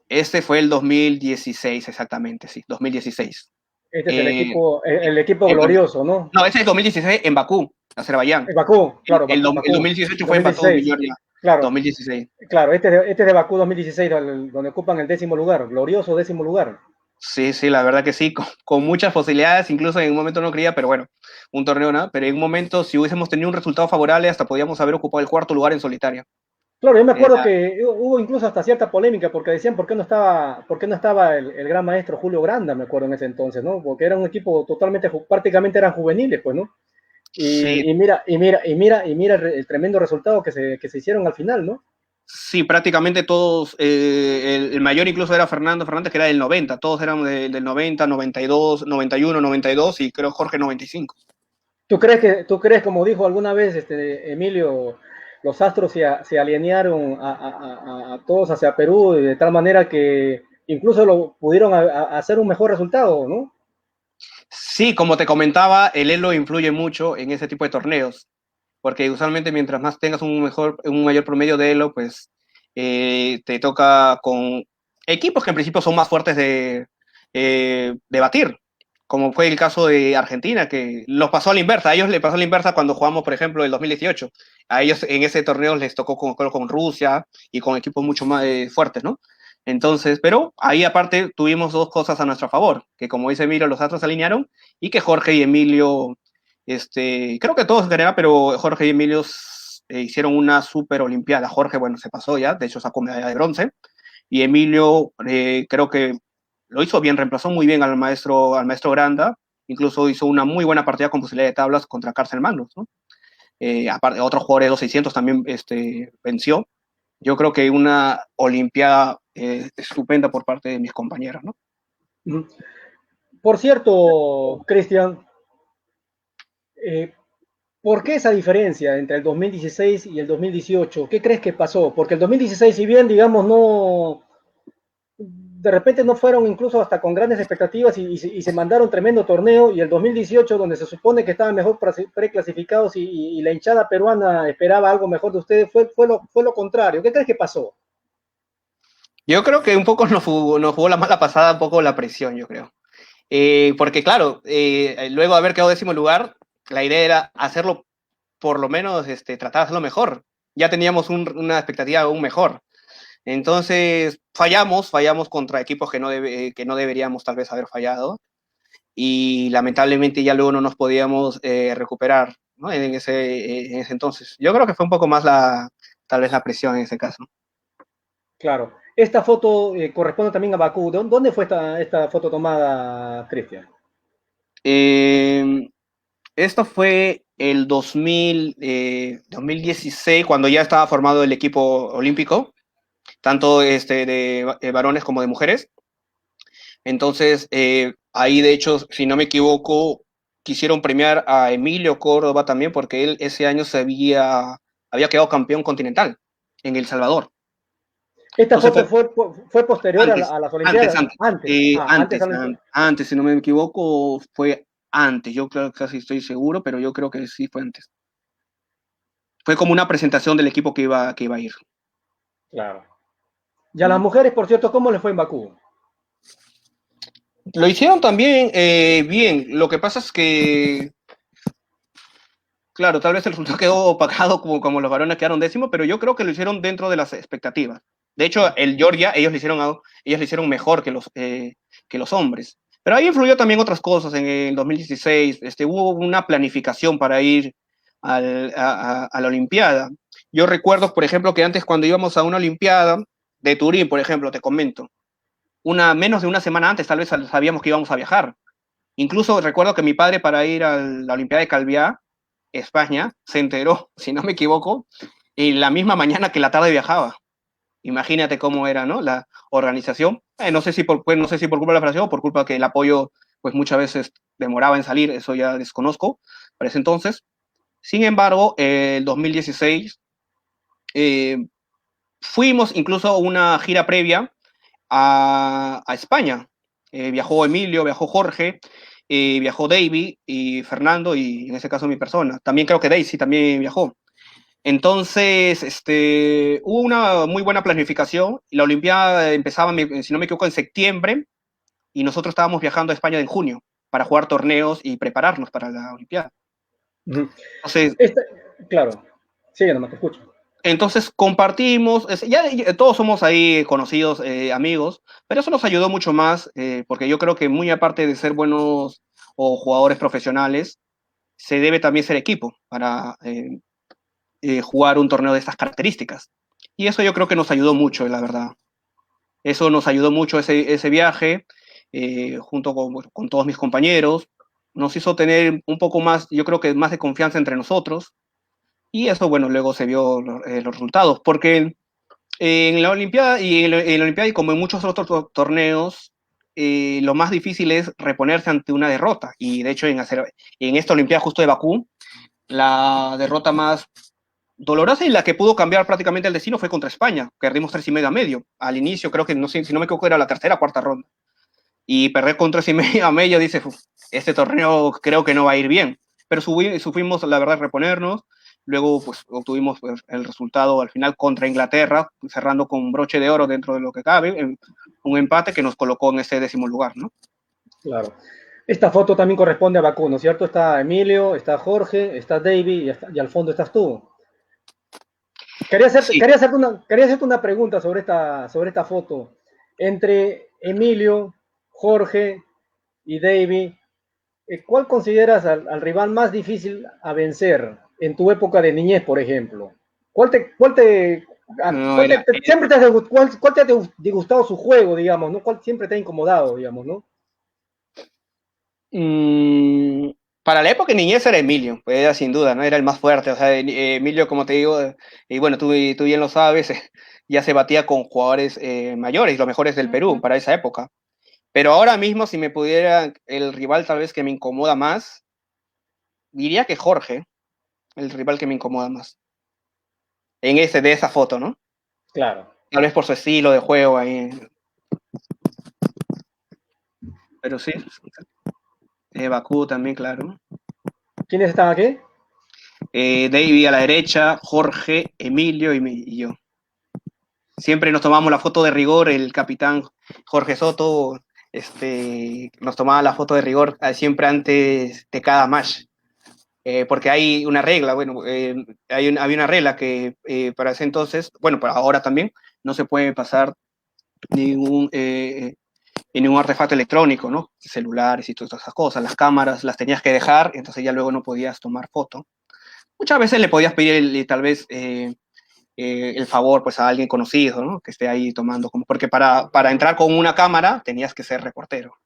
este fue el 2016, exactamente, sí, 2016. Este es Eh, el equipo en- glorioso, ¿no? no, ese es 2016 en Bakú, Azerbaiyán. Bakú, claro, El, el Bakú, 2018 fue en Batú, 2016. Georgia, Claro, 2016. claro, este es de Bakú 2016, donde ocupan el 10º lugar, glorioso 10º lugar. Sí, sí, la verdad que sí, con muchas posibilidades, incluso en un momento no creía, pero bueno, un torneo nada, pero en un momento si hubiésemos tenido un resultado favorable hasta podíamos haber ocupado el cuarto lugar en solitaria. Claro, yo me acuerdo Era- que hubo incluso hasta cierta polémica porque decían por qué no estaba el gran maestro Julio Granda, me acuerdo en ese entonces, ¿no? Porque era un equipo totalmente, prácticamente eran juveniles, pues, ¿no? sí, Y mira el tremendo resultado que se hicieron al final, ¿no? sí, prácticamente todos, el mayor incluso era Fernando Fernández, que era del 90, todos eran del 90, 92, 91, 92 y creo Jorge 95. ¿Tú crees, como dijo alguna vez Emilio, los astros se alinearon a todos hacia Perú de tal manera que incluso lo pudieron hacer un mejor resultado, ¿no? Sí, como te comentaba, el elo influye mucho en ese tipo de torneos, porque usualmente mientras más tengas un mayor promedio de elo, pues te toca con equipos que en principio son más fuertes de batir, como fue el caso de Argentina, que los pasó a la inversa. A ellos les pasó a la inversa cuando jugamos, por ejemplo, el 2018. A ellos en ese torneo les tocó con Rusia y con equipos mucho más fuertes, ¿no? Entonces, pero ahí aparte tuvimos dos cosas a nuestro favor, que como dice Emilio, los astros se alinearon y que Jorge y Emilio, creo que todos en general, pero Jorge y Emilio hicieron una super olimpiada. Jorge, bueno, se pasó ya, de hecho sacó medalla de bronce, y Emilio creo que lo hizo bien, reemplazó muy bien al maestro Granda, incluso hizo una muy buena partida con posibilidad de tablas contra Carcel Magnus, ¿no? Aparte, otros jugadores de 2.600 también venció. Yo creo que una olimpiada estupenda por parte de mis compañeros, ¿no? Por cierto, Cristian, eh, ¿por qué esa diferencia entre el 2016 y el 2018? ¿Qué crees que pasó? Porque el 2016, si bien, digamos, no, de repente no fueron incluso hasta con grandes expectativas y se mandaron tremendo torneo, y el 2018, donde se supone que estaban mejor preclasificados y la hinchada peruana esperaba algo mejor de ustedes, fue lo contrario. ¿Qué crees que pasó? Yo creo que un poco nos jugó la mala pasada, un poco la presión, yo creo. Porque claro, luego de haber quedado décimo lugar, la idea era hacerlo, por lo menos tratar de hacerlo mejor. Ya teníamos una expectativa aún mejor. Entonces fallamos contra equipos que no deberíamos tal vez haber fallado y lamentablemente ya luego no nos podíamos recuperar, ¿no? En ese entonces. Yo creo que fue un poco más tal vez la presión en ese caso. Claro. Esta foto corresponde también a Bakú. ¿Dónde fue esta foto tomada, Cristian? Eh, Esto fue el 2016, cuando ya estaba formado el equipo olímpico, tanto de varones como de mujeres. Entonces, ahí de hecho, si no me equivoco, quisieron premiar a Emilio Córdoba también, porque él ese año había quedado campeón continental en El Salvador. Esta Entonces foto fue fue posterior a, antes, las antes, Olimpiadas. antes, Antes. Antes antes, a las Olimpiadas. antes, si no me equivoco, fue antes. Yo creo, casi estoy seguro, pero yo creo que sí fue antes. Fue como una presentación del equipo que iba a ir. Claro. Y a las mujeres, por cierto, ¿cómo les fue en Bakú? Lo hicieron también bien. Lo que pasa es que, claro, tal vez el resultado quedó opacado como los varones quedaron décimo, pero yo creo que lo hicieron dentro de las expectativas. De hecho, el Georgia, ellos lo hicieron mejor que los hombres. Pero ahí influyó también otras cosas. En el 2016 hubo una planificación para ir a la Olimpiada. Yo recuerdo, por ejemplo, que antes cuando íbamos a una Olimpiada de Turín, por ejemplo, te comento, menos de una semana antes tal vez sabíamos que íbamos a viajar. Incluso recuerdo que mi padre para ir a la Olimpiada de Calviá, España, se enteró, si no me equivoco, en la misma mañana que la tarde viajaba. Imagínate cómo era, ¿no? La organización. No sé si por culpa de la federación o por culpa que el apoyo, pues muchas veces demoraba en salir, eso ya desconozco para ese entonces. Sin embargo, el 2016 eh, fuimos incluso a una gira previa a España. Viajó Emilio, viajó Jorge, viajó David y Fernando y en ese caso mi persona. También creo que Daisy también viajó. Entonces, hubo una muy buena planificación. La Olimpiada empezaba, si no me equivoco, en septiembre y nosotros estábamos viajando a España en junio para jugar torneos y prepararnos para la Olimpiada. Ujú. Entonces, Esta, claro. Sigue nomás, te escucho. Entonces compartimos, ya todos somos ahí conocidos, amigos, pero eso nos ayudó mucho más, porque yo creo que muy aparte de ser buenos o jugadores profesionales, se debe también ser equipo para jugar un torneo de estas características. Y eso yo creo que nos ayudó mucho, la verdad. Eso nos ayudó mucho ese viaje, junto con todos mis compañeros. Nos hizo tener un poco más, yo creo que más de confianza entre nosotros. Y eso, bueno, luego se vio los resultados. Porque en la Olimpiada en la Olimpiada y como en muchos otros torneos, lo más difícil es reponerse ante una derrota. Y de hecho, en esta Olimpiada justo de Bakú, la derrota más dolorosa y la que pudo cambiar prácticamente el destino fue contra España. Perdimos 3,5 a medio. Al inicio, creo que, no sé, si no me equivoco, era la tercera o cuarta ronda. Y perder con 3,5 a medio, dice, este torneo creo que no va a ir bien. Pero supimos, la verdad, reponernos. Luego, pues, obtuvimos pues, el resultado al final contra Inglaterra, cerrando con broche de oro dentro de lo que cabe, un empate que nos colocó en ese 10º lugar, ¿no? Claro. Esta foto también corresponde a Bakú, ¿no es cierto? Está Emilio, está Jorge, está David y al fondo estás tú. Sí. Quería hacerte una pregunta sobre esta foto. Entre Emilio, Jorge y David, ¿cuál consideras al rival más difícil a vencer en tu época de niñez, por ejemplo? No, ¿Cuál te ha disgustado su juego, digamos, ¿no? ¿Cuál siempre te ha incomodado, digamos, ¿no? Mm, para la época de niñez era Emilio, pues era sin duda, ¿no? Era el más fuerte. O sea, Emilio, como te digo, y bueno, tú bien lo sabes, ya se batía con jugadores mayores, los mejores del Perú para esa época. Pero ahora mismo, si me pudiera, el rival tal vez que me incomoda más, diría que Jorge, el rival que me incomoda más. De esa foto, ¿no? Claro. Tal vez por su estilo de juego ahí. Pero sí, Bakú también, claro. ¿Quiénes están aquí? David a la derecha, Jorge, Emilio y yo. Siempre nos tomamos la foto de rigor, el capitán Jorge Soto nos tomaba la foto de rigor siempre antes de cada match. Porque hay una regla, bueno, había una regla que para ese entonces, bueno, para ahora también, no se puede pasar ningún, ningún artefacto electrónico, ¿no? Celulares y todas esas cosas. Las cámaras las tenías que dejar, entonces ya luego no podías tomar foto. Muchas veces le podías pedir tal vez el favor pues a alguien conocido, ¿no? Que esté ahí tomando, como porque para entrar con una cámara tenías que ser reportero.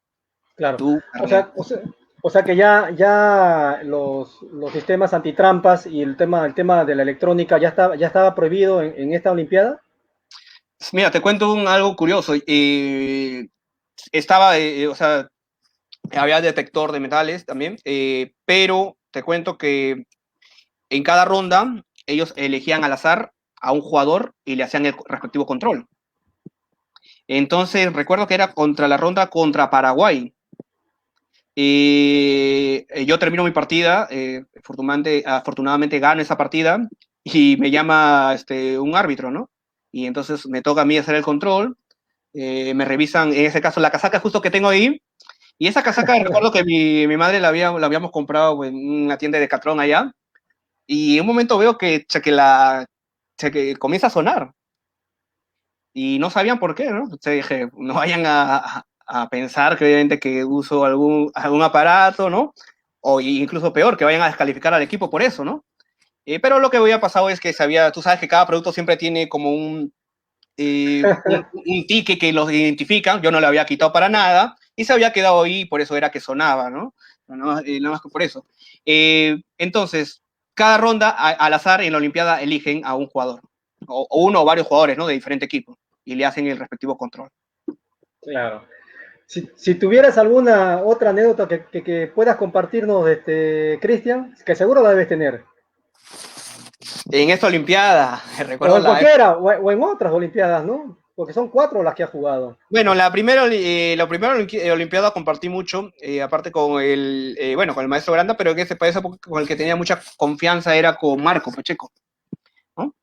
Claro. Tú, O carnet. sea, o sea, o sea que ya los sistemas antitrampas y el tema de la electrónica ya estaba prohibido en esta Olimpiada. Mira, te cuento algo curioso. Estaba, o sea, había detector de metales también, pero te cuento que en cada ronda ellos elegían al azar a un jugador y le hacían el respectivo control. Entonces, recuerdo que era contra la ronda contra Paraguay. Yo termino mi partida, afortunadamente gano esa partida y me llama un árbitro, ¿no? Y entonces me toca a mí hacer el control, me revisan, en ese caso, la casaca justo que tengo ahí, y esa casaca recuerdo que mi madre la habíamos comprado en una tienda de Catrón allá, y en un momento veo que comienza a sonar, y no sabían por qué, ¿no? Entonces dije, no vayan a pensar que obviamente que uso algún aparato, ¿no? O incluso peor, que vayan a descalificar al equipo por eso, ¿no? Pero lo que había pasado es que tú sabes que cada producto siempre tiene como un ticket que los identifican, yo no le había quitado para nada, y se había quedado ahí, por eso era que sonaba, ¿no? Nada más que por eso. Entonces, cada ronda, al azar, en la Olimpiada eligen a un jugador, o uno o varios jugadores, ¿no? De diferente equipo, y le hacen el respectivo control. Claro. Si tuvieras alguna otra anécdota que puedas compartirnos, Cristian, que seguro la debes tener. En esta Olimpiada, O recuerdo en cualquiera, o en otras Olimpiadas, ¿no? Porque son 4 las que ha jugado. Bueno, la primera Olimpiada compartí mucho, aparte con con el maestro Granda, pero en ese país con el que tenía mucha confianza era con Marco Pacheco, ¿no?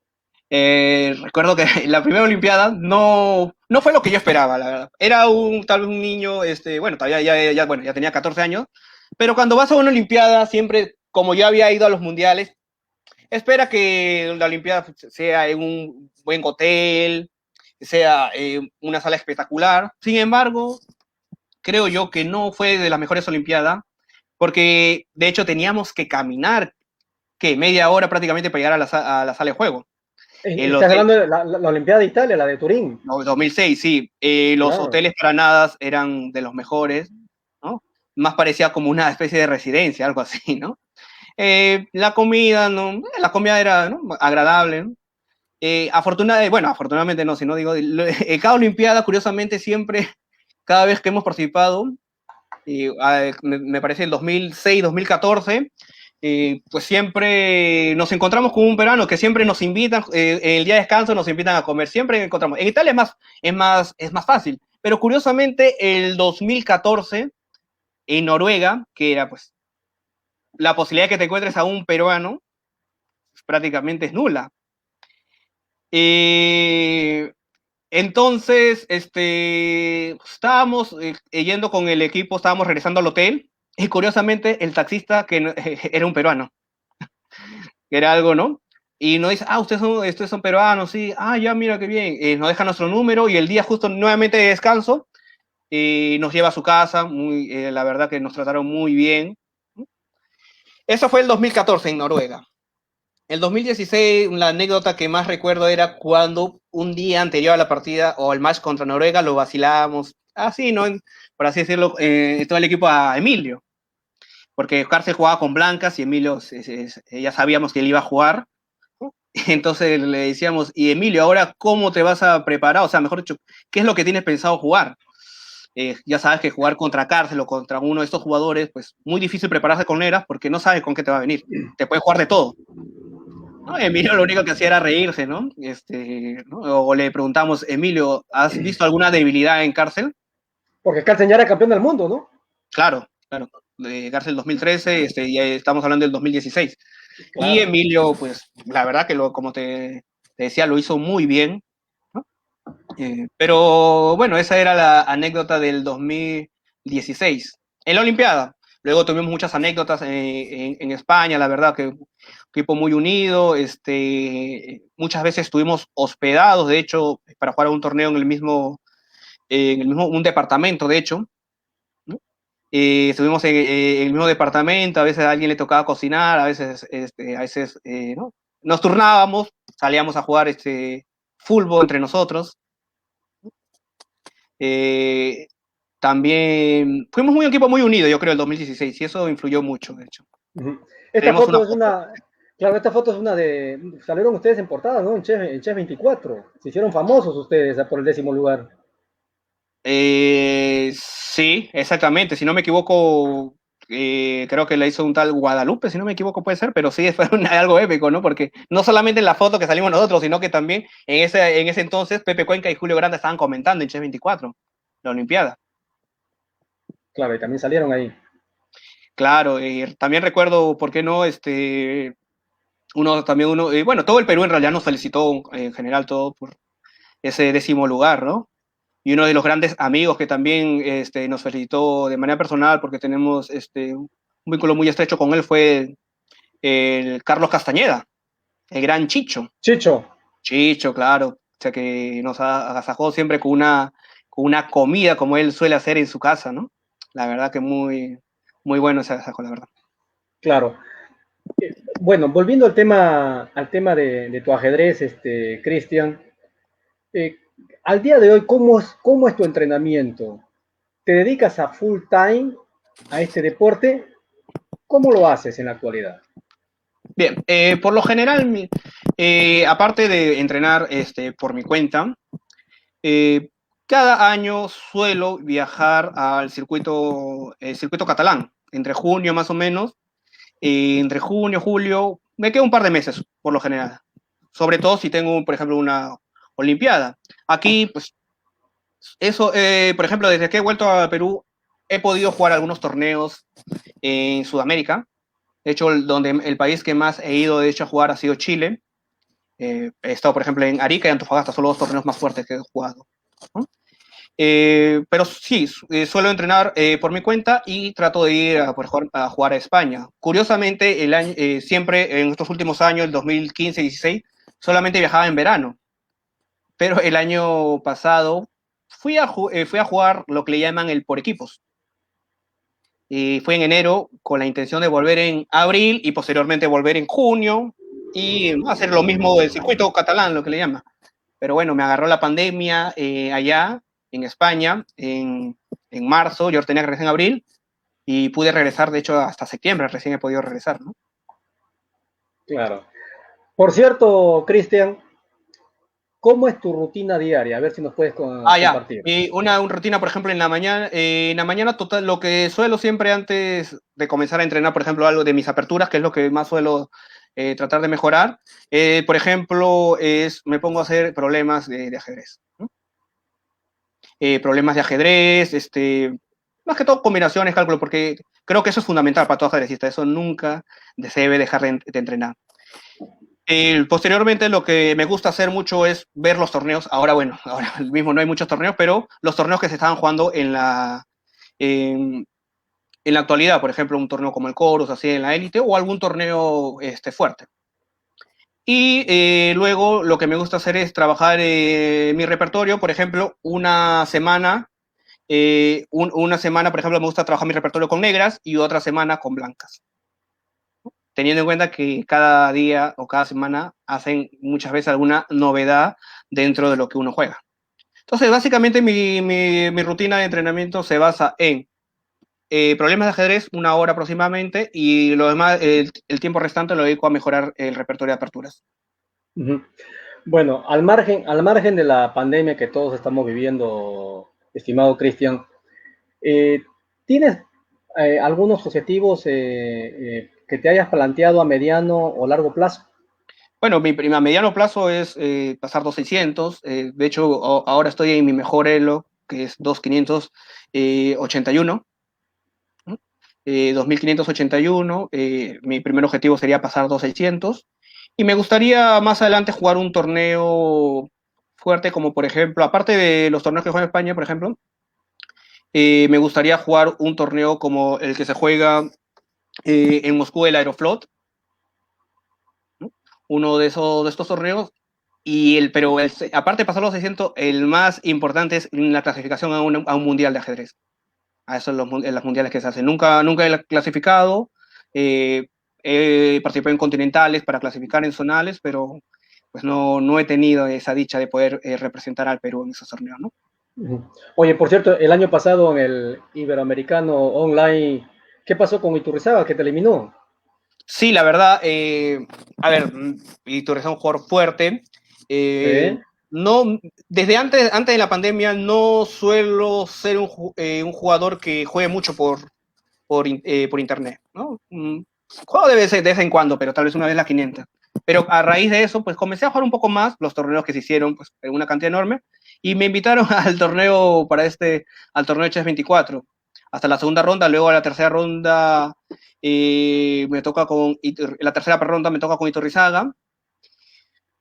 Recuerdo que la primera Olimpiada no fue lo que yo esperaba, la verdad. Era tal vez un niño, bueno, todavía bueno, ya tenía 14 años, pero cuando vas a una Olimpiada, siempre, como yo había ido a los mundiales, espera que la Olimpiada sea en un buen hotel, sea una sala espectacular. Sin embargo, creo yo que no fue de las mejores Olimpiadas, porque de hecho teníamos que caminar, ¿qué? Media hora prácticamente para llegar a la sala de juego. El Estás hotel, hablando de la Olimpiada de Italia, la de Turín. no, 2006, sí, los Claro. hoteles para nada eran de los mejores, ¿no? Más parecía como una especie de residencia, algo así, ¿no? La comida, ¿no? La comida era, ¿no?, agradable, ¿no? Bueno, afortunadamente no, si no digo, cada Olimpiada, curiosamente, siempre, cada vez que hemos participado, me parece el 2006, 2014, pues siempre nos encontramos con un peruano que siempre nos invitan, en el día de descanso nos invitan a comer, siempre encontramos. En Italia es más fácil, pero curiosamente el 2014 en Noruega, que era pues la posibilidad de que te encuentres a un peruano, pues, prácticamente es nula. Eh, Entonces, estábamos yendo con el equipo, estábamos regresando al hotel, y curiosamente el taxista que era un peruano, que era algo, ¿no? Y nos dice, ustedes son peruanos, sí, ya, mira qué bien, nos deja nuestro número y el día justo nuevamente de descanso, nos lleva a su casa, la verdad que nos trataron muy bien. Eso fue el 2014 en Noruega. El 2016, la anécdota que más recuerdo era cuando un día anterior a la partida o el match contra Noruega lo vacilábamos, así, ¿no? Por así decirlo, todo el equipo a Emilio, porque Cárcel jugaba con Blancas y Emilio, ya sabíamos que él iba a jugar. Entonces le decíamos, y Emilio, ahora cómo te vas a preparar, o sea, mejor dicho, ¿qué es lo que tienes pensado jugar? Ya sabes que jugar contra Cárcel o contra uno de estos jugadores, pues muy difícil prepararse con Eras porque no sabes con qué te va a venir. Te puede jugar de todo. No, Emilio lo único que hacía era reírse, ¿no? ¿No? O le preguntamos, Emilio, ¿has visto alguna debilidad en Cárcel? Porque Carlsen ya era campeón del mundo, ¿no? Claro, claro. De Cárcel 2013, ya estamos hablando del 2016. Y Claro. Emilio, pues, la verdad que como te decía, lo hizo muy bien, ¿no? Pero bueno, esa era la anécdota del 2016. En la Olimpiada. Luego tuvimos muchas anécdotas en España, la verdad que un equipo muy unido. Muchas veces estuvimos hospedados, de hecho, para jugar a un torneo un departamento, de hecho, ¿no? Estuvimos en el mismo departamento, a veces a alguien le tocaba cocinar, a veces ¿no? Nos turnábamos, salíamos a jugar fútbol entre nosotros. Eh, También fuimos un equipo muy unido, yo creo, el 2016, y eso influyó mucho, de hecho. Uh-huh. Esta Tenemos una foto es foto. una, claro, esta foto es una de, salieron ustedes en portada, ¿no? En Chef 24. Se hicieron famosos ustedes por el 10º lugar. Sí, exactamente. Si no me equivoco, creo que la hizo un tal Guadalupe, si no me equivoco puede ser, pero sí fue algo épico, ¿no? Porque no solamente en la foto que salimos nosotros, sino que también en ese entonces Pepe Cuenca y Julio Grande estaban comentando en Chef 24, la Olimpiada. Claro, y también salieron ahí. Claro, también recuerdo, ¿por qué no? Bueno, todo el Perú en realidad nos felicitó en general todo por ese 10º lugar, ¿no? Y uno de los grandes amigos que también nos felicitó de manera personal porque tenemos un vínculo muy estrecho con él fue el Carlos Castañeda, el gran Chicho. Chicho. Chicho, claro, o sea que nos agasajó siempre con una comida como él suele hacer en su casa, ¿no? La verdad que muy, muy bueno ese agasajo, la verdad. Claro. Bueno, volviendo al tema de tu ajedrez, Cristian, eh, al día de hoy, ¿cómo es tu entrenamiento? ¿Te dedicas a full time a este deporte? ¿Cómo lo haces en la actualidad? Bien, por lo general, aparte de entrenar por mi cuenta, Eh, cada año suelo viajar el circuito catalán, entre junio más o menos, entre junio, julio, me quedo un par de meses por lo general, sobre todo si tengo, por ejemplo, una Olimpiada. Aquí, pues, eso, por ejemplo, desde que he vuelto a Perú, he podido jugar algunos torneos en Sudamérica. De hecho, el país que más he ido, de hecho, a jugar ha sido Chile. He estado, por ejemplo, en Arica y Antofagasta, son los dos torneos más fuertes que he jugado, ¿no? Pero sí, suelo entrenar por mi cuenta y trato de ir a jugar a España. Curiosamente, siempre en estos últimos años, el 2015 y 16, solamente viajaba en verano. Pero el año pasado fui a jugar lo que le llaman el por equipos. Y fue en enero con la intención de volver en abril y posteriormente volver en junio y hacer lo mismo del circuito catalán, lo que le llama. Pero bueno, me agarró la pandemia allá en España en marzo, yo tenía que regresar en abril y pude regresar, de hecho, hasta septiembre recién he podido regresar, ¿no? Claro. Por cierto, Cristian, ¿cómo es tu rutina diaria? A ver si nos puedes Ya. compartir. Una rutina, por ejemplo, en la mañana total, lo que suelo siempre antes de comenzar a entrenar, por ejemplo, algo de mis aperturas, que es lo que más suelo tratar de mejorar, por ejemplo, me pongo a hacer problemas de ajedrez, ¿no? Problemas de ajedrez, más que todo combinaciones, cálculo, porque creo que eso es fundamental para todo ajedrecista, eso nunca se debe dejar de entrenar. Posteriormente lo que me gusta hacer mucho es ver los torneos. Ahora, bueno, ahora mismo no hay muchos torneos, pero los torneos que se estaban jugando en, en la actualidad, por ejemplo, un torneo como el Chorus, así en la élite, o algún torneo fuerte. Y luego lo que me gusta hacer es trabajar mi repertorio, por ejemplo, una semana, por ejemplo, me gusta trabajar mi repertorio con negras y otra semana con blancas, teniendo en cuenta que cada día o cada semana hacen muchas veces alguna novedad dentro de lo que uno juega. Entonces, básicamente mi rutina de entrenamiento se basa en problemas de ajedrez, una hora aproximadamente, y lo demás, el tiempo restante lo dedico a mejorar el repertorio de aperturas. Uh-huh. Bueno, al margen de la pandemia que todos estamos viviendo, estimado Cristian, eh, ¿tienes algunos objetivos que te hayas planteado a mediano o largo plazo? Bueno, a mediano plazo es pasar 2.600. De hecho, ahora estoy en mi mejor elo, que es 2.581. 2.581. Mi primer objetivo sería pasar 2.600. Y me gustaría más adelante jugar un torneo fuerte, como por ejemplo, aparte de los torneos que juega en España, por ejemplo, me gustaría jugar un torneo como el que se juega en Moscú, el Aeroflot, ¿no? Uno de estos torneos. Aparte de pasar los 600, el más importante es la clasificación a un mundial de ajedrez. A eso en las mundiales que se hacen. Nunca he clasificado, he participado en continentales para clasificar en zonales, pero pues no he tenido esa dicha de poder representar al Perú en esos torneos, ¿no? Oye, por cierto, el año pasado en el Iberoamericano Online, ¿qué pasó con Iturrizaga que te eliminó? Sí, la verdad, a ver, Iturriza es un jugador fuerte. Sí. No, desde antes de la pandemia no suelo ser un jugador que juegue mucho por internet, ¿no? Juego de vez en cuando, pero tal vez una vez las 500. Pero a raíz de eso, pues comencé a jugar un poco más los torneos que se hicieron, pues en una cantidad enorme, y me invitaron al torneo al torneo de Chess 24, hasta la segunda ronda. Luego a la tercera ronda la tercera ronda me toca con Iturrizaga.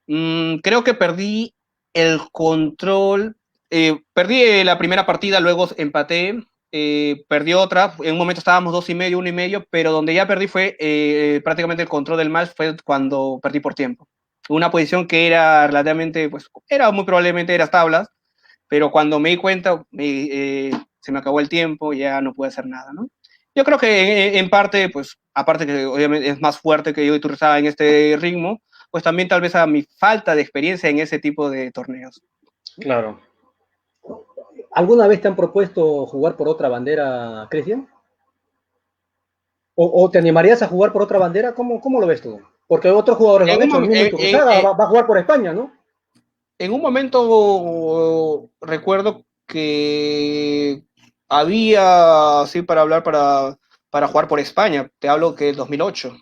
Creo que perdí el control, perdí la primera partida, luego empaté, perdí otra, en un momento estábamos 2.5, 1.5, pero donde ya perdí fue prácticamente el control del match, fue cuando perdí por tiempo. Una posición que era relativamente, pues, era muy probablemente eras tablas, pero cuando me di cuenta, se me acabó el tiempo, ya no pude hacer nada, ¿no? Yo creo que en parte, pues, aparte que obviamente es más fuerte que yo y Iturrizaga en este ritmo, pues también tal vez a mi falta de experiencia en ese tipo de torneos. Claro. ¿Alguna vez te han propuesto jugar por otra bandera, Cristian? ¿O te animarías a jugar por otra bandera? ¿Cómo lo ves tú? Porque otros jugadores lo han En hecho, el un, mismo Iturrizaga va a jugar por España, ¿no? en un momento recuerdo que había, sí, para hablar para jugar por España, te hablo que el 2008.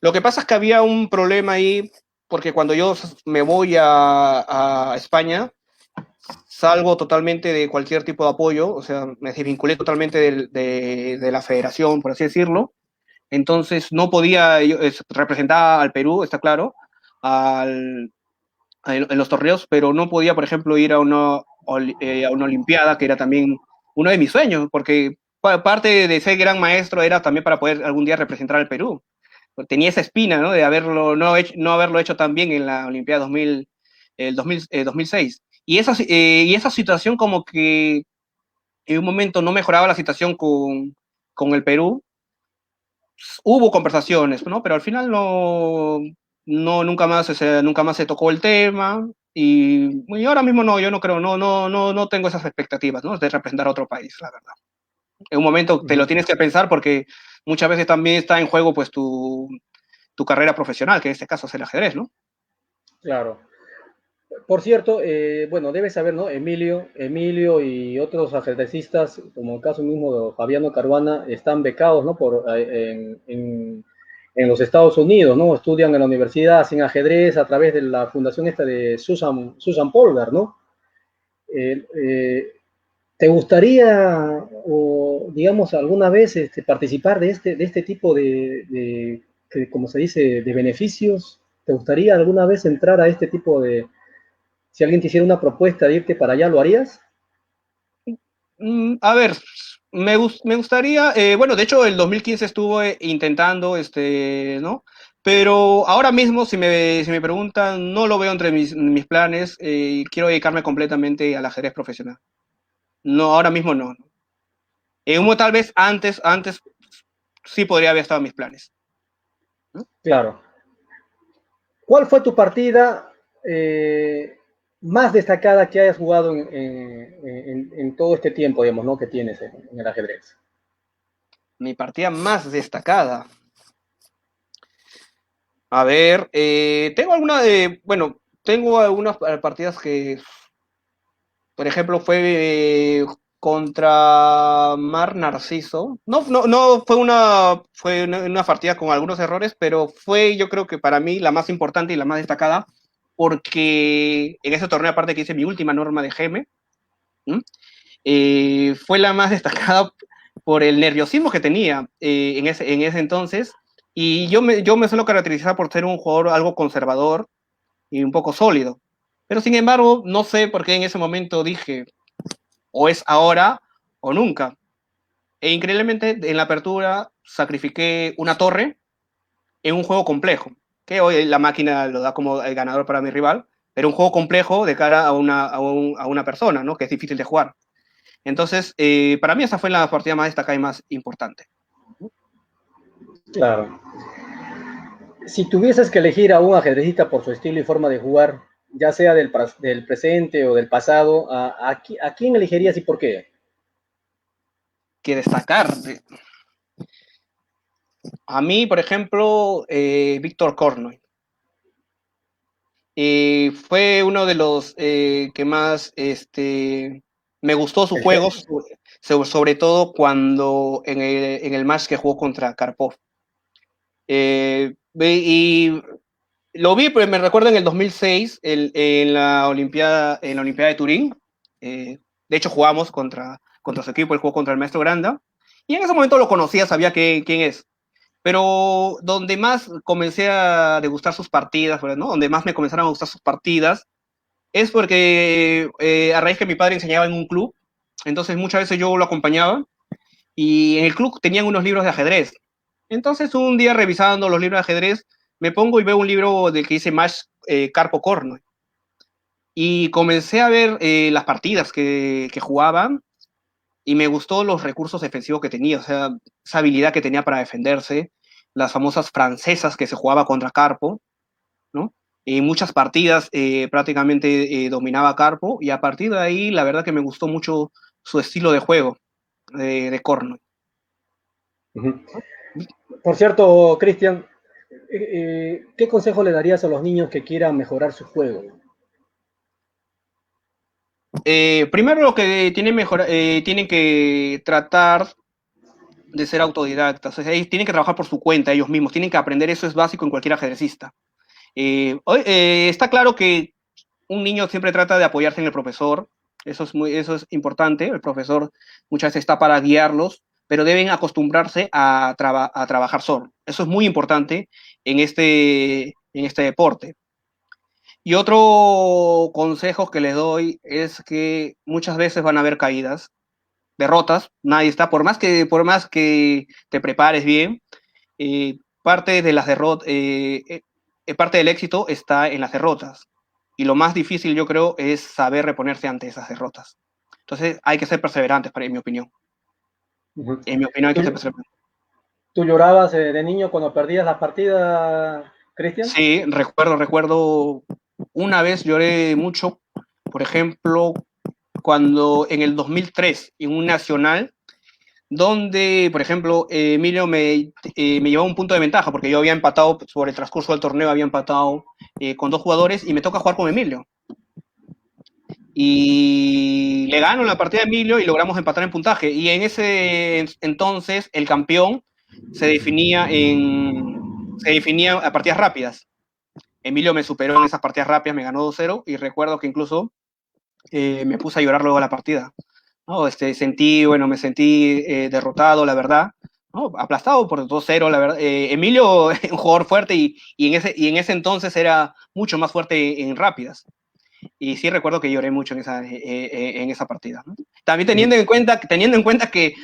Lo que pasa es que había un problema ahí, porque cuando yo me voy a España, salgo totalmente de cualquier tipo de apoyo, o sea, me desvinculé totalmente de la federación, por así decirlo. Entonces no podía representar al Perú, está claro, en los torneos, pero no podía, por ejemplo, ir a una Olimpiada, que era también uno de mis sueños, porque parte de ser gran maestro era también para poder algún día representar al Perú. Tenía esa espina, ¿no? De no haberlo hecho tan bien en la Olimpiada 2006. Y esa situación como que en un momento no mejoraba la situación con el Perú, hubo conversaciones, ¿no? Pero al final nunca más se tocó el tema. Y ahora mismo no, yo no creo, no tengo esas expectativas, ¿no? De representar a otro país, la verdad. En un momento te lo tienes que pensar porque muchas veces también está en juego pues tu carrera profesional, que en este caso es el ajedrez, ¿no? Claro. Por cierto, bueno, debes saber, ¿no? Emilio y otros ajedrecistas, como el caso mismo de Fabiano Caruana, están becados, ¿no? En los Estados Unidos, ¿no? Estudian en la universidad, hacen ajedrez a través de la fundación esta de Susan Polgar, ¿no? Eh, eh, ¿Te gustaría, o digamos, alguna vez participar de este tipo como se dice, de beneficios? ¿Te gustaría alguna vez entrar a este tipo de, si alguien te hiciera una propuesta de irte para allá, ¿lo harías? A ver, me gustaría, bueno, de hecho el 2015 estuve intentando, ¿no? Pero ahora mismo, si me preguntan, no lo veo entre mis planes, quiero dedicarme completamente al ajedrez profesional. No, ahora mismo no. Tal vez antes sí podría haber estado en mis planes, ¿no? Claro. ¿Cuál fue tu partida más destacada que hayas jugado en todo este tiempo, digamos, ¿no? Que tienes en el ajedrez? Mi partida más destacada. A ver, tengo algunas partidas que, por ejemplo, fue contra Mar Narciso. No fue una partida con algunos errores, pero fue, yo creo que para mí la más importante y la más destacada, porque en ese torneo, aparte que hice mi última norma de GM, fue la más destacada por el nerviosismo que tenía en ese entonces. Y yo me suelo caracterizar por ser un jugador algo conservador y un poco sólido. Pero sin embargo, no sé por qué en ese momento dije, o es ahora o nunca. E increíblemente en la apertura sacrifiqué una torre en un juego complejo, que hoy la máquina lo da como el ganador para mi rival, pero un juego complejo de cara a una persona, ¿no? Que es difícil de jugar. Entonces, para mí esa fue la partida más destacada y más importante. Claro. Si tuvieses que elegir a un ajedrecista por su estilo y forma de jugar, ya sea del presente o del pasado, ¿a quién elegirías y por qué? Que destacar. A mí, por ejemplo, Víctor Kornoy. Fue uno de los que más me gustó su El juego, sobre todo cuando en el match que jugó contra Karpov. Y lo vi, pero me recuerdo en el 2006, en la Olimpiada de Turín. De hecho, jugamos contra su equipo, él jugó contra el Maestro Granda. Y en ese momento lo conocía, sabía quién es. Pero donde más comencé a degustar sus partidas, ¿no? Donde más me comenzaron a gustar sus partidas, es porque a raíz que mi padre enseñaba en un club, entonces muchas veces yo lo acompañaba y en el club tenían unos libros de ajedrez. Entonces un día revisando los libros de ajedrez, me pongo y veo un libro del que dice Max Carpo Corno. Y comencé a ver las partidas que jugaban y me gustó los recursos defensivos que tenía, o sea, esa habilidad que tenía para defenderse, las famosas francesas que se jugaba contra Carpo, ¿no? En muchas partidas prácticamente dominaba Carpo y a partir de ahí la verdad que me gustó mucho su estilo de juego de Corno. Uh-huh. Por cierto, Cristian, ¿qué consejo le darías a los niños que quieran mejorar su juego? Primero lo que tienen que tratar de ser autodidactas, o sea, ellos tienen que trabajar por su cuenta ellos mismos, tienen que aprender, eso es básico en cualquier ajedrecista. Está claro que un niño siempre trata de apoyarse en el profesor, eso es importante, el profesor muchas veces está para guiarlos, pero deben acostumbrarse a trabajar solo. Eso es muy importante en este deporte. Y otro consejo que les doy es que muchas veces van a haber caídas, derrotas, nadie está, por más que te prepares bien, parte de las derrotas, parte del éxito está en las derrotas. Y lo más difícil, yo creo, es saber reponerse ante esas derrotas. Entonces, hay que ser perseverantes, en mi opinión. Uh-huh. En mi opinión, hay que ser ¿Tú, perseverantes. ¿Tú llorabas de niño cuando perdías la partida, Cristian? Sí, recuerdo, una vez lloré mucho, por ejemplo, cuando en el 2003, en un nacional, donde, por ejemplo, Emilio me llevaba un punto de ventaja, porque yo había empatado, sobre el transcurso del torneo, había empatado con dos jugadores y me toca jugar con Emilio. Y le gano la partida a Emilio y logramos empatar en puntaje. Y en ese entonces el campeón se definía, se definía a partidas rápidas. Emilio me superó en esas partidas rápidas, me ganó 2-0 y recuerdo que incluso me puse a llorar luego de la partida. ¿No? Me sentí derrotado, la verdad, ¿no? Aplastado por 2-0, la verdad. Emilio es un jugador fuerte y en ese entonces era mucho más fuerte en rápidas. Y sí recuerdo que lloré mucho en esa partida, ¿no? También teniendo en cuenta que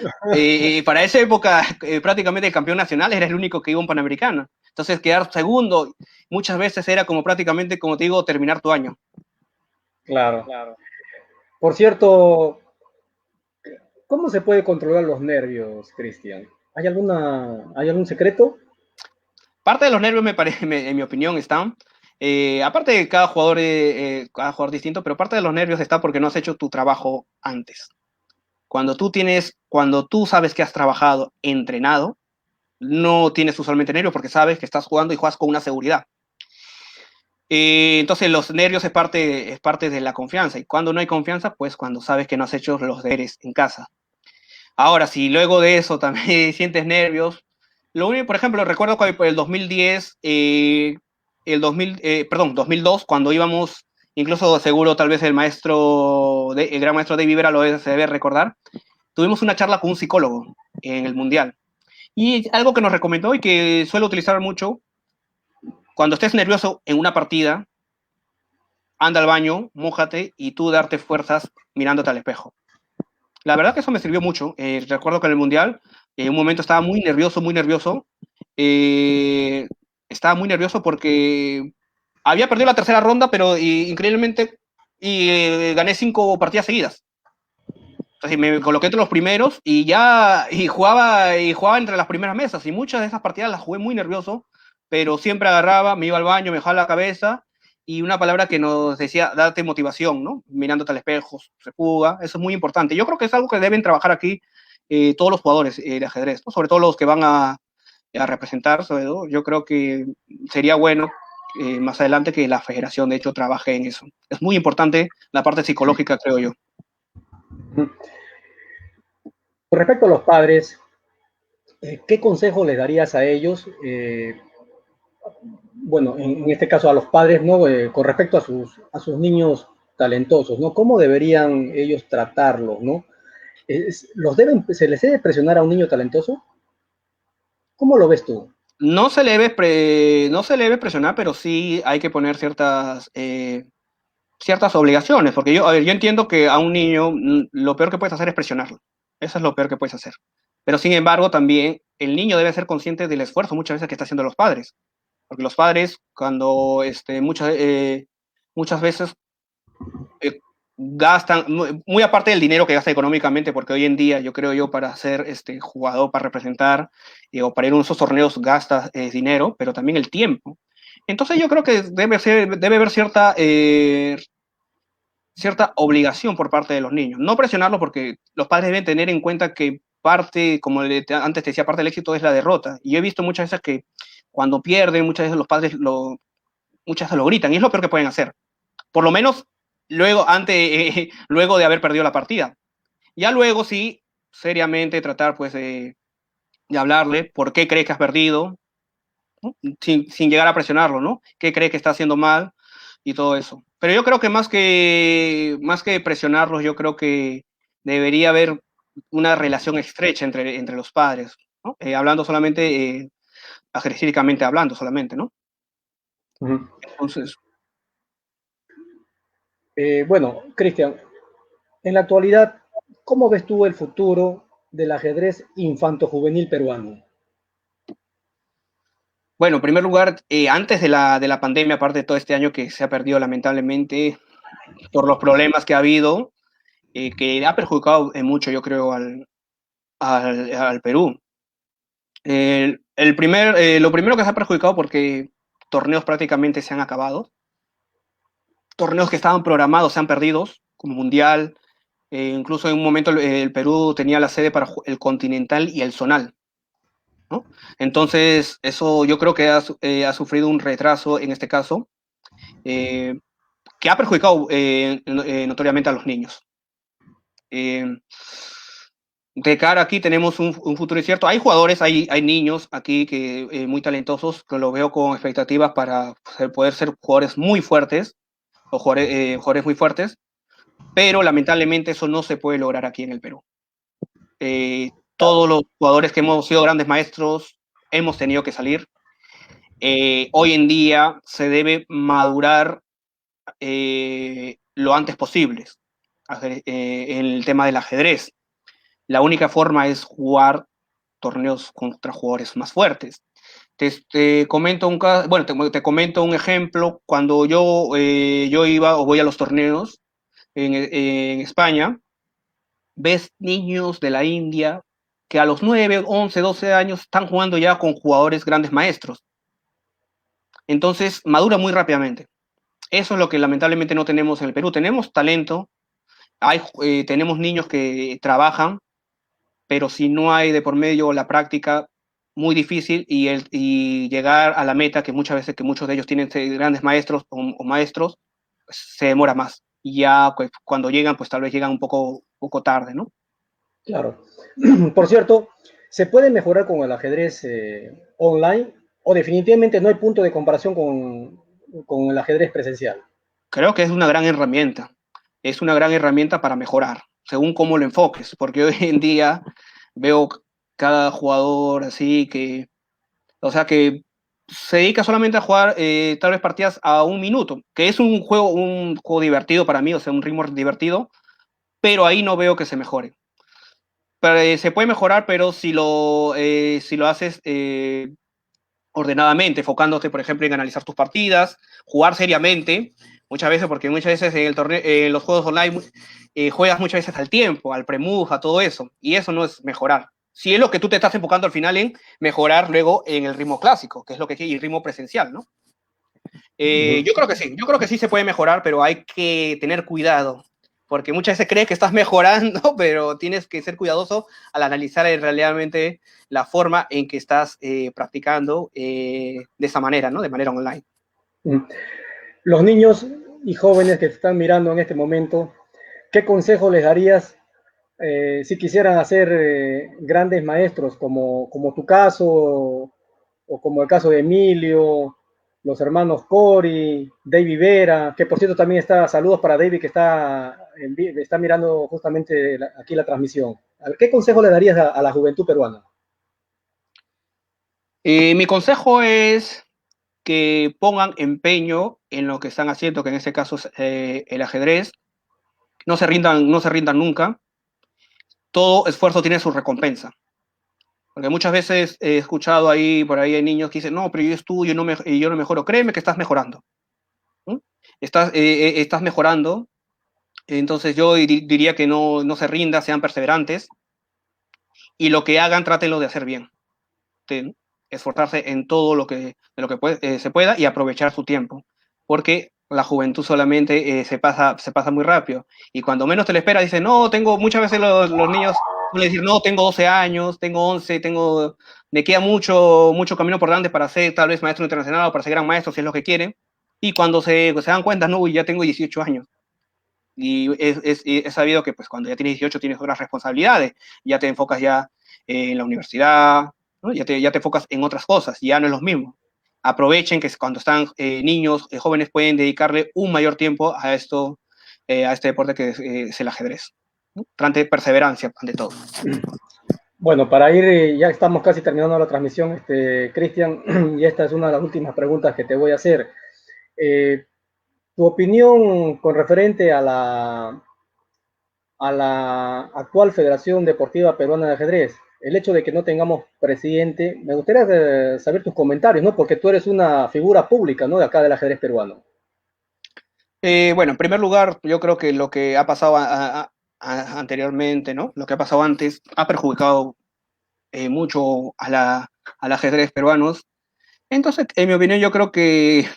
para esa época prácticamente el campeón nacional era el único que iba a un Panamericano. Entonces quedar segundo muchas veces era como prácticamente, como te digo, terminar tu año. Claro. Por cierto, ¿cómo se puede controlar los nervios, Cristian? ¿Hay algún secreto? Parte de los nervios, en mi opinión, están. Aparte de cada jugador distinto, pero parte de los nervios está porque no has hecho tu trabajo antes. Cuando tú sabes que has trabajado, entrenado, no tienes usualmente nervios porque sabes que estás jugando y juegas con una seguridad. Entonces los nervios es parte de la confianza. Y cuando no hay confianza, pues cuando sabes que no has hecho los deberes en casa. Ahora, si luego de eso también sientes nervios, lo único, por ejemplo, recuerdo que por el 2010, 2002, cuando íbamos, incluso seguro tal vez el gran maestro David Vera se debe recordar, tuvimos una charla con un psicólogo en el Mundial. Y algo que nos recomendó y que suelo utilizar mucho, cuando estés nervioso en una partida, anda al baño, mójate y tú darte fuerzas mirándote al espejo. La verdad que eso me sirvió mucho. Recuerdo que en el Mundial, en un momento estaba muy nervioso, muy nervioso. Eh, Estaba muy nervioso porque había perdido la tercera ronda, pero increíblemente gané 5 partidas seguidas. Entonces me coloqué entre los primeros y jugaba entre las primeras mesas. Y muchas de esas partidas las jugué muy nervioso, pero siempre agarraba, me iba al baño, me dejaba la cabeza y una palabra que nos decía, date motivación, ¿no? Mirándote al espejo, se fuga, eso es muy importante. Yo creo que es algo que deben trabajar aquí todos los jugadores de ajedrez, ¿no? Sobre todo los que van a representar, sobre todo. Yo creo que sería bueno más adelante que la federación, de hecho, trabaje en eso. Es muy importante la parte psicológica, creo yo. Con respecto a los padres, ¿qué consejo les darías a ellos? Bueno, en este caso a los padres, ¿no? Con respecto a sus niños talentosos, ¿no? ¿Cómo deberían ellos tratarlos, ¿no? ¿Se les debe presionar a un niño talentoso? ¿Cómo lo ves tú? No se le debe presionar, pero sí hay que poner ciertas obligaciones, porque a ver, yo entiendo que a un niño lo peor que puedes hacer es presionarlo. Eso es lo peor que puedes hacer. Pero sin embargo, también el niño debe ser consciente del esfuerzo muchas veces que están haciendo los padres. Porque los padres, cuando muchas veces gastan, muy aparte del dinero que gasta económicamente, porque hoy en día yo creo yo para ser jugador, para representar o para ir a esos torneos gastas dinero, pero también el tiempo. Entonces yo creo que debe haber cierta obligación por parte de los niños. No presionarlos porque los padres deben tener en cuenta que parte, como antes te decía, parte del éxito es la derrota. Y yo he visto muchas veces que cuando pierden, muchas veces los padres muchas veces lo gritan y es lo peor que pueden hacer. Por lo menos luego de haber perdido la partida. Ya luego sí, seriamente tratar pues de hablarle por qué crees que has perdido, ¿no? Sin llegar a presionarlo, ¿no? ¿Qué crees que está haciendo mal? Y todo eso. Pero yo creo que más que presionarlos, yo creo que debería haber una relación estrecha entre los padres, ¿no? Hablando solamente, agresivamente hablando solamente, ¿no? Uh -huh. Entonces, Bueno, Cristian, en la actualidad, ¿cómo ves tú el futuro del ajedrez infanto-juvenil peruano? bueno, en primer lugar, antes de la pandemia, aparte de todo este año que se ha perdido lamentablemente por los problemas que ha habido, que ha perjudicado mucho, yo creo, al Perú. Lo primero que se ha perjudicado porque torneos prácticamente se han acabado, torneos que estaban programados se han perdido, como Mundial, incluso en un momento el Perú tenía la sede para el Continental y el Zonal, ¿no? Entonces, eso yo creo que ha sufrido un retraso en este caso, eh, que ha perjudicado notoriamente a los niños. Eh, de cara aquí tenemos un futuro incierto. Hay jugadores, hay niños aquí que muy talentosos, que lo veo con expectativas para poder ser jugadores muy fuertes, o jugadores muy fuertes, pero lamentablemente eso no se puede lograr aquí en el Perú. Todos los jugadores que hemos sido grandes maestros hemos tenido que salir. Hoy en día se debe madurar lo antes posible en el tema del ajedrez. La única forma es jugar torneos contra jugadores más fuertes. Te comento bueno, te comento un ejemplo. Cuando yo iba o voy a los torneos en España, ves niños de la India que a los 9, 11, 12 años están jugando ya con jugadores grandes maestros. Entonces, madura muy rápidamente. Eso es lo que lamentablemente no tenemos en el Perú. Tenemos talento, tenemos niños que trabajan, pero si no hay de por medio la práctica, muy difícil y llegar a la meta, que muchas veces que muchos de ellos tienen grandes maestros o maestros, pues, se demora más. Y ya pues, cuando llegan, pues tal vez llegan un poco tarde, ¿no? Claro. Por cierto, ¿se puede mejorar con el ajedrez online o definitivamente no hay punto de comparación con el ajedrez presencial? Creo que es una gran herramienta. Es una gran herramienta para mejorar, según cómo lo enfoques, porque hoy en día veo cada jugador así o sea, que se dedica solamente a jugar tal vez partidas a un minuto, que es un juego divertido para mí, o sea, un ritmo divertido, pero ahí no veo que se mejore. Pero, se puede mejorar, pero si lo haces ordenadamente, enfocándote, por ejemplo, en analizar tus partidas, jugar seriamente, muchas veces, porque muchas veces en el torneo, en los juegos online juegas muchas veces al tiempo, al pre-move, a todo eso, y eso no es mejorar. Si es lo que tú te estás enfocando al final en mejorar luego en el ritmo clásico, que es lo que y el ritmo presencial, ¿no? Yo creo que sí se puede mejorar, pero hay que tener cuidado, porque muchas veces crees que estás mejorando, pero tienes que ser cuidadoso al analizar realmente la forma en que estás practicando de esa manera, ¿no? De manera online. Los niños y jóvenes que te están mirando en este momento, ¿qué consejo les darías si quisieran hacer grandes maestros como tu caso o como el caso de Emilio, los hermanos Cori, David Vera, que por cierto también está, saludos para David que está mirando justamente aquí la transmisión. ¿Qué consejo le darías a la juventud peruana? Mi consejo es que pongan empeño en lo que están haciendo, que en este caso es el ajedrez. No se rindan nunca. Todo esfuerzo tiene su recompensa. Porque muchas veces he escuchado ahí, por ahí hay niños que dicen, no, pero yo estudio y yo no mejoro. Créeme que estás mejorando. ¿Mm? Estás mejorando. Entonces yo diría que no se rindan, sean perseverantes. Y lo que hagan, trátenlo de hacer bien. ¿Sí? Esforzarse en todo lo que se pueda y aprovechar su tiempo. Porque la juventud solamente se pasa muy rápido. Y cuando menos te lo espera, dicen, no, muchas veces los niños suelen decir, no, tengo 12 años, tengo 11, me queda mucho camino por delante para ser tal vez maestro internacional o para ser gran maestro, si es lo que quieren. Y cuando se dan cuenta, no, ya tengo 18 años. Y es sabido que pues, cuando ya tienes 18 tienes otras responsabilidades, ya te enfocas ya en la universidad, ¿no? Ya te enfocas en otras cosas, ya no es lo mismo. Aprovechen que cuando están niños, jóvenes, pueden dedicarle un mayor tiempo a a este deporte que es el ajedrez. ¿No? Trate perseverancia ante todo. Bueno, para ir, ya estamos casi terminando la transmisión, Cristian, y esta es una de las últimas preguntas que te voy a hacer. Tu opinión con referente a la actual Federación Deportiva Peruana de Ajedrez, el hecho de que no tengamos presidente, me gustaría saber tus comentarios, ¿no? Porque tú eres una figura pública, ¿no? De acá del ajedrez peruano. Bueno, en primer lugar, yo creo que lo que ha pasado anteriormente, ¿no? Lo que ha pasado antes ha perjudicado mucho al ajedrez peruanos. Entonces, en mi opinión, yo creo que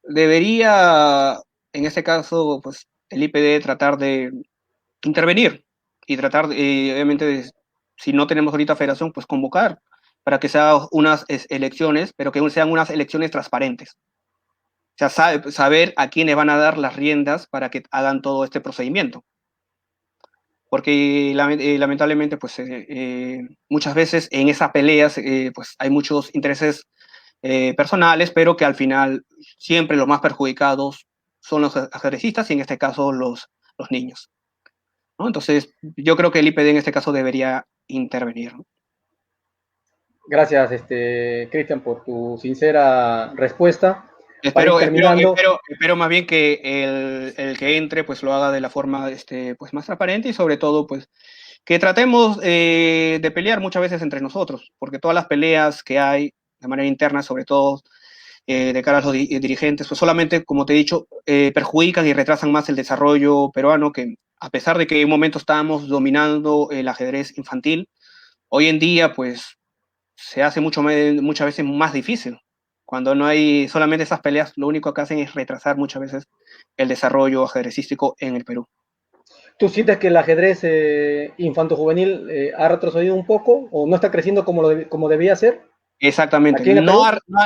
debería, en este caso, pues el IPD tratar de intervenir y tratar, obviamente, si no tenemos ahorita federación, pues convocar para que sean unas elecciones, pero que sean unas elecciones transparentes. O sea, saber a quiénes van a dar las riendas para que hagan todo este procedimiento. Porque lamentablemente, pues muchas veces en esas peleas, pues hay muchos intereses personales, pero que al final siempre los más perjudicados son los ajedrecistas y en este caso los niños, ¿no? Entonces, yo creo que el IPD en este caso debería intervenir, ¿no? Gracias, Cristian, por tu sincera respuesta. Para ir Espero, espero, terminando, espero, espero más bien que el que entre pues lo haga de la forma pues más transparente y sobre todo pues que tratemos de pelear muchas veces entre nosotros, porque todas las peleas que hay de manera interna, sobre todo de cara a los dirigentes, pues solamente, como te he dicho, perjudican y retrasan más el desarrollo peruano, que a pesar de que en un momento estábamos dominando el ajedrez infantil, hoy en día pues se hace muchas veces más difícil. Cuando no hay solamente esas peleas, lo único que hacen es retrasar muchas veces el desarrollo ajedrecístico en el Perú. ¿tú sientes que el ajedrez infanto-juvenil ha retrocedido un poco o no está creciendo como debía ser Exactamente, aquí en el Perú?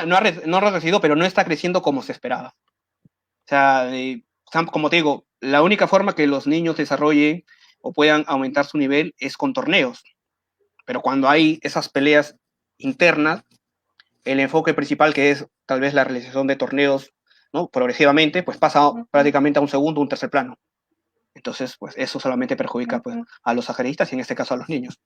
no ha retrocedido, pero no está creciendo como se esperaba. O sea, como te digo, la única forma que los niños desarrollen o puedan aumentar su nivel es con torneos. Pero cuando hay esas peleas internas, el enfoque principal, que es tal vez la realización de torneos, ¿no? Progresivamente, pues pasa prácticamente a un segundo, un tercer plano. Entonces, pues eso solamente perjudica pues, a los ajedistas y en este caso a los niños.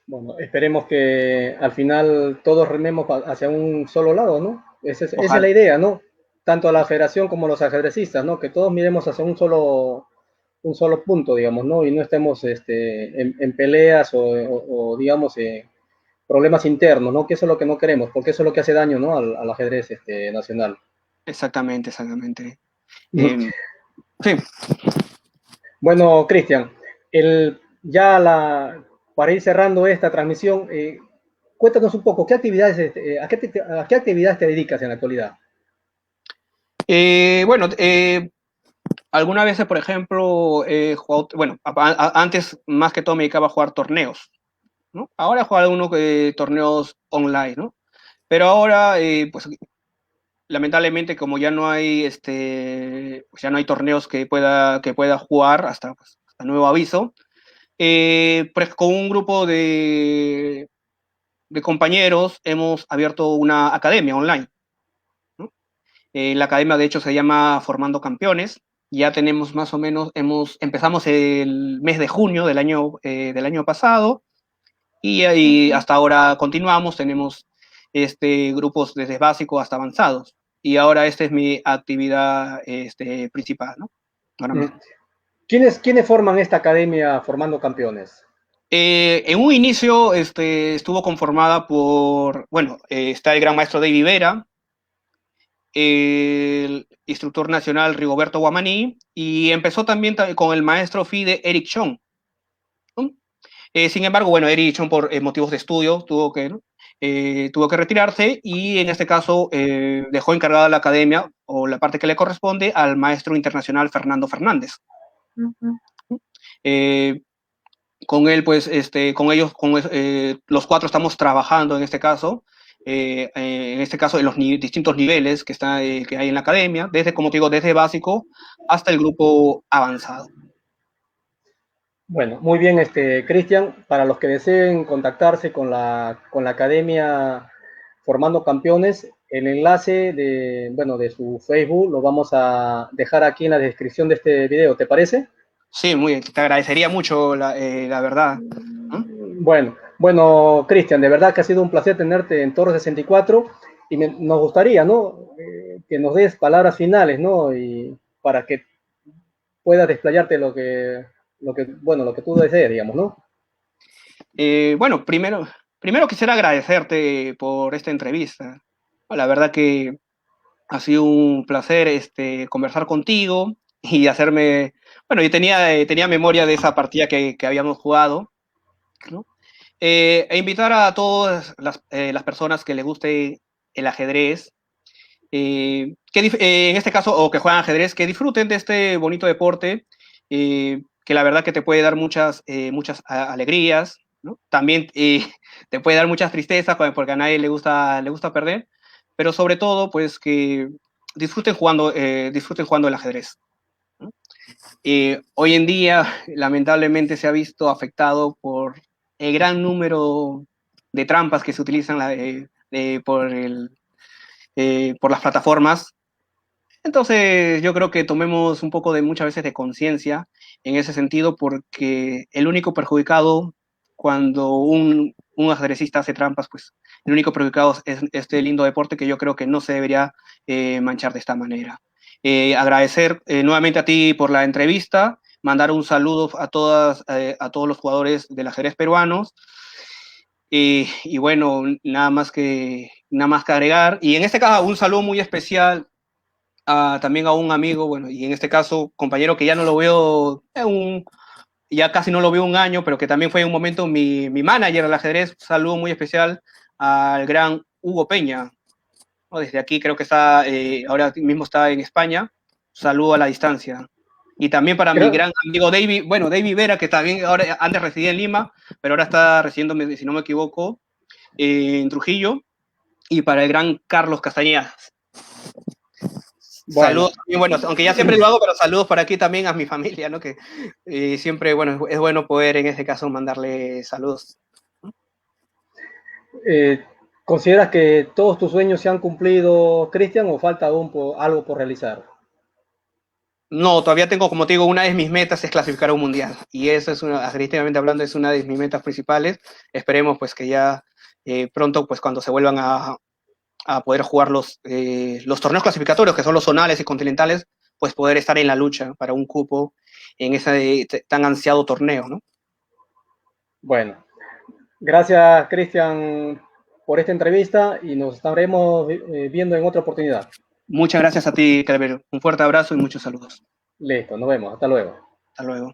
Bueno, esperemos que al final todos rememos hacia un solo lado, ¿no? Esa es Ojalá. la idea, ¿no? Tanto a la federación como a los ajedrecistas, ¿no? Que todos miremos hacia un solo punto, digamos, ¿no? Y no estemos en peleas digamos, problemas internos, ¿no? Que eso es lo que no queremos, porque eso es lo que hace daño, ¿no? Al ajedrez nacional. Exactamente, exactamente. Ujú. Sí. Bueno, Cristian, ya para ir cerrando esta transmisión, cuéntanos un poco, ¿a qué actividades te dedicas en la actualidad? Bueno, algunas veces, por ejemplo, bueno, antes más que todo me dedicaba a jugar torneos, ¿no? Ahora juego algunos torneos online, ¿no? Pero ahora, pues lamentablemente, como ya no hay, pues, ya no hay torneos que pueda jugar hasta nuevo aviso, pues con un grupo de compañeros hemos abierto una academia online, ¿no? La academia, de hecho, se llama Formando Campeones. Ya tenemos más o menos, empezamos el mes de junio del año pasado y ahí hasta ahora continuamos, tenemos grupos desde básico hasta avanzados. Y ahora esta es mi actividad principal, ¿no? Ahora Mm. mismo. ¿Quiénes forman esta academia formando campeones? En un inicio estuvo conformada por, bueno, está el gran maestro David Vera, el instructor nacional Rigoberto Guamaní, y empezó también con el maestro FIDE Eric Chong, ¿no? Sin embargo, bueno, Eric Chong por motivos de estudio tuvo que retirarse y en este caso dejó encargada la academia o la parte que le corresponde al maestro internacional Fernando Fernández. Eh, con él, pues, con ellos, los cuatro estamos trabajando en este caso, en los distintos niveles que hay en la academia, desde, como te digo, desde básico hasta el grupo avanzado. Bueno, muy bien, Cristian. Para los que deseen contactarse con la academia Formando Campeones, el enlace de su Facebook lo vamos a dejar aquí en la descripción de este video. ¿Te parece? Sí, muy bien. Te agradecería mucho, la verdad, ¿no? Bueno, Cristian, de verdad que ha sido un placer tenerte en Torre 64 y nos gustaría, ¿no? Que nos des palabras finales, ¿no? Y para que puedas desplayarte lo que tú desees, digamos, ¿no? Bueno, primero quisiera agradecerte por esta entrevista. La verdad que ha sido un placer conversar contigo y hacerme, bueno, yo tenía memoria de esa partida que habíamos jugado, ¿no? E invitar a todas las personas que les guste el ajedrez, en este caso, o que juegan ajedrez, que disfruten de este bonito deporte, que la verdad que te puede dar muchas alegrías, ¿no? También te puede dar muchas tristezas porque a nadie le gusta perder, pero sobre todo, pues que disfruten jugando el ajedrez, ¿no? Hoy en día, lamentablemente, se ha visto afectado por el gran número de trampas que se utilizan por las plataformas. Entonces, yo creo que tomemos un poco de muchas veces de conciencia en ese sentido, porque el único perjudicado cuando un ajedrecista hace trampas, pues el único perjudicado es este lindo deporte que yo creo que no se debería manchar de esta manera. Agradecer nuevamente a ti por la entrevista, mandar un saludo a todos los jugadores del ajedrez peruanos. Y bueno, nada más que agregar. Y en este caso, un saludo muy especial también a un amigo, bueno, y en este caso, compañero que ya no lo veo, ya casi no lo veo un año, pero que también fue en un momento mi manager del ajedrez. Un saludo muy especial al gran Hugo Peña, ¿no? Desde aquí creo que ahora mismo está en España. Saludo a la distancia. Y también para mi Creo, gran amigo David, bueno, David Vera, que también ahora antes residía en Lima, pero ahora está residiendo, si no me equivoco, en Trujillo. Y para el gran Carlos Castañeda. bueno, Saludos, y bueno, aunque ya siempre lo hago, pero saludos para aquí también a mi familia, ¿no? Que siempre, bueno, es bueno poder en este caso mandarle saludos. eh, ¿consideras que todos tus sueños se han cumplido, Cristian, o falta aún algo por realizar? No, todavía tengo, como te digo, una de mis metas es clasificar a un mundial. Y eso es agrísticamente hablando, es una de mis metas principales. Esperemos pues que ya pronto, pues cuando se vuelvan a poder jugar los torneos clasificatorios, que son los zonales y continentales, pues poder estar en la lucha para un cupo en ese tan ansiado torneo, ¿no? Bueno, gracias, Cristian, por esta entrevista y nos estaremos viendo en otra oportunidad. Muchas gracias a ti, Calvero. Un fuerte abrazo y muchos saludos. Listo, nos vemos. Hasta luego. Hasta luego.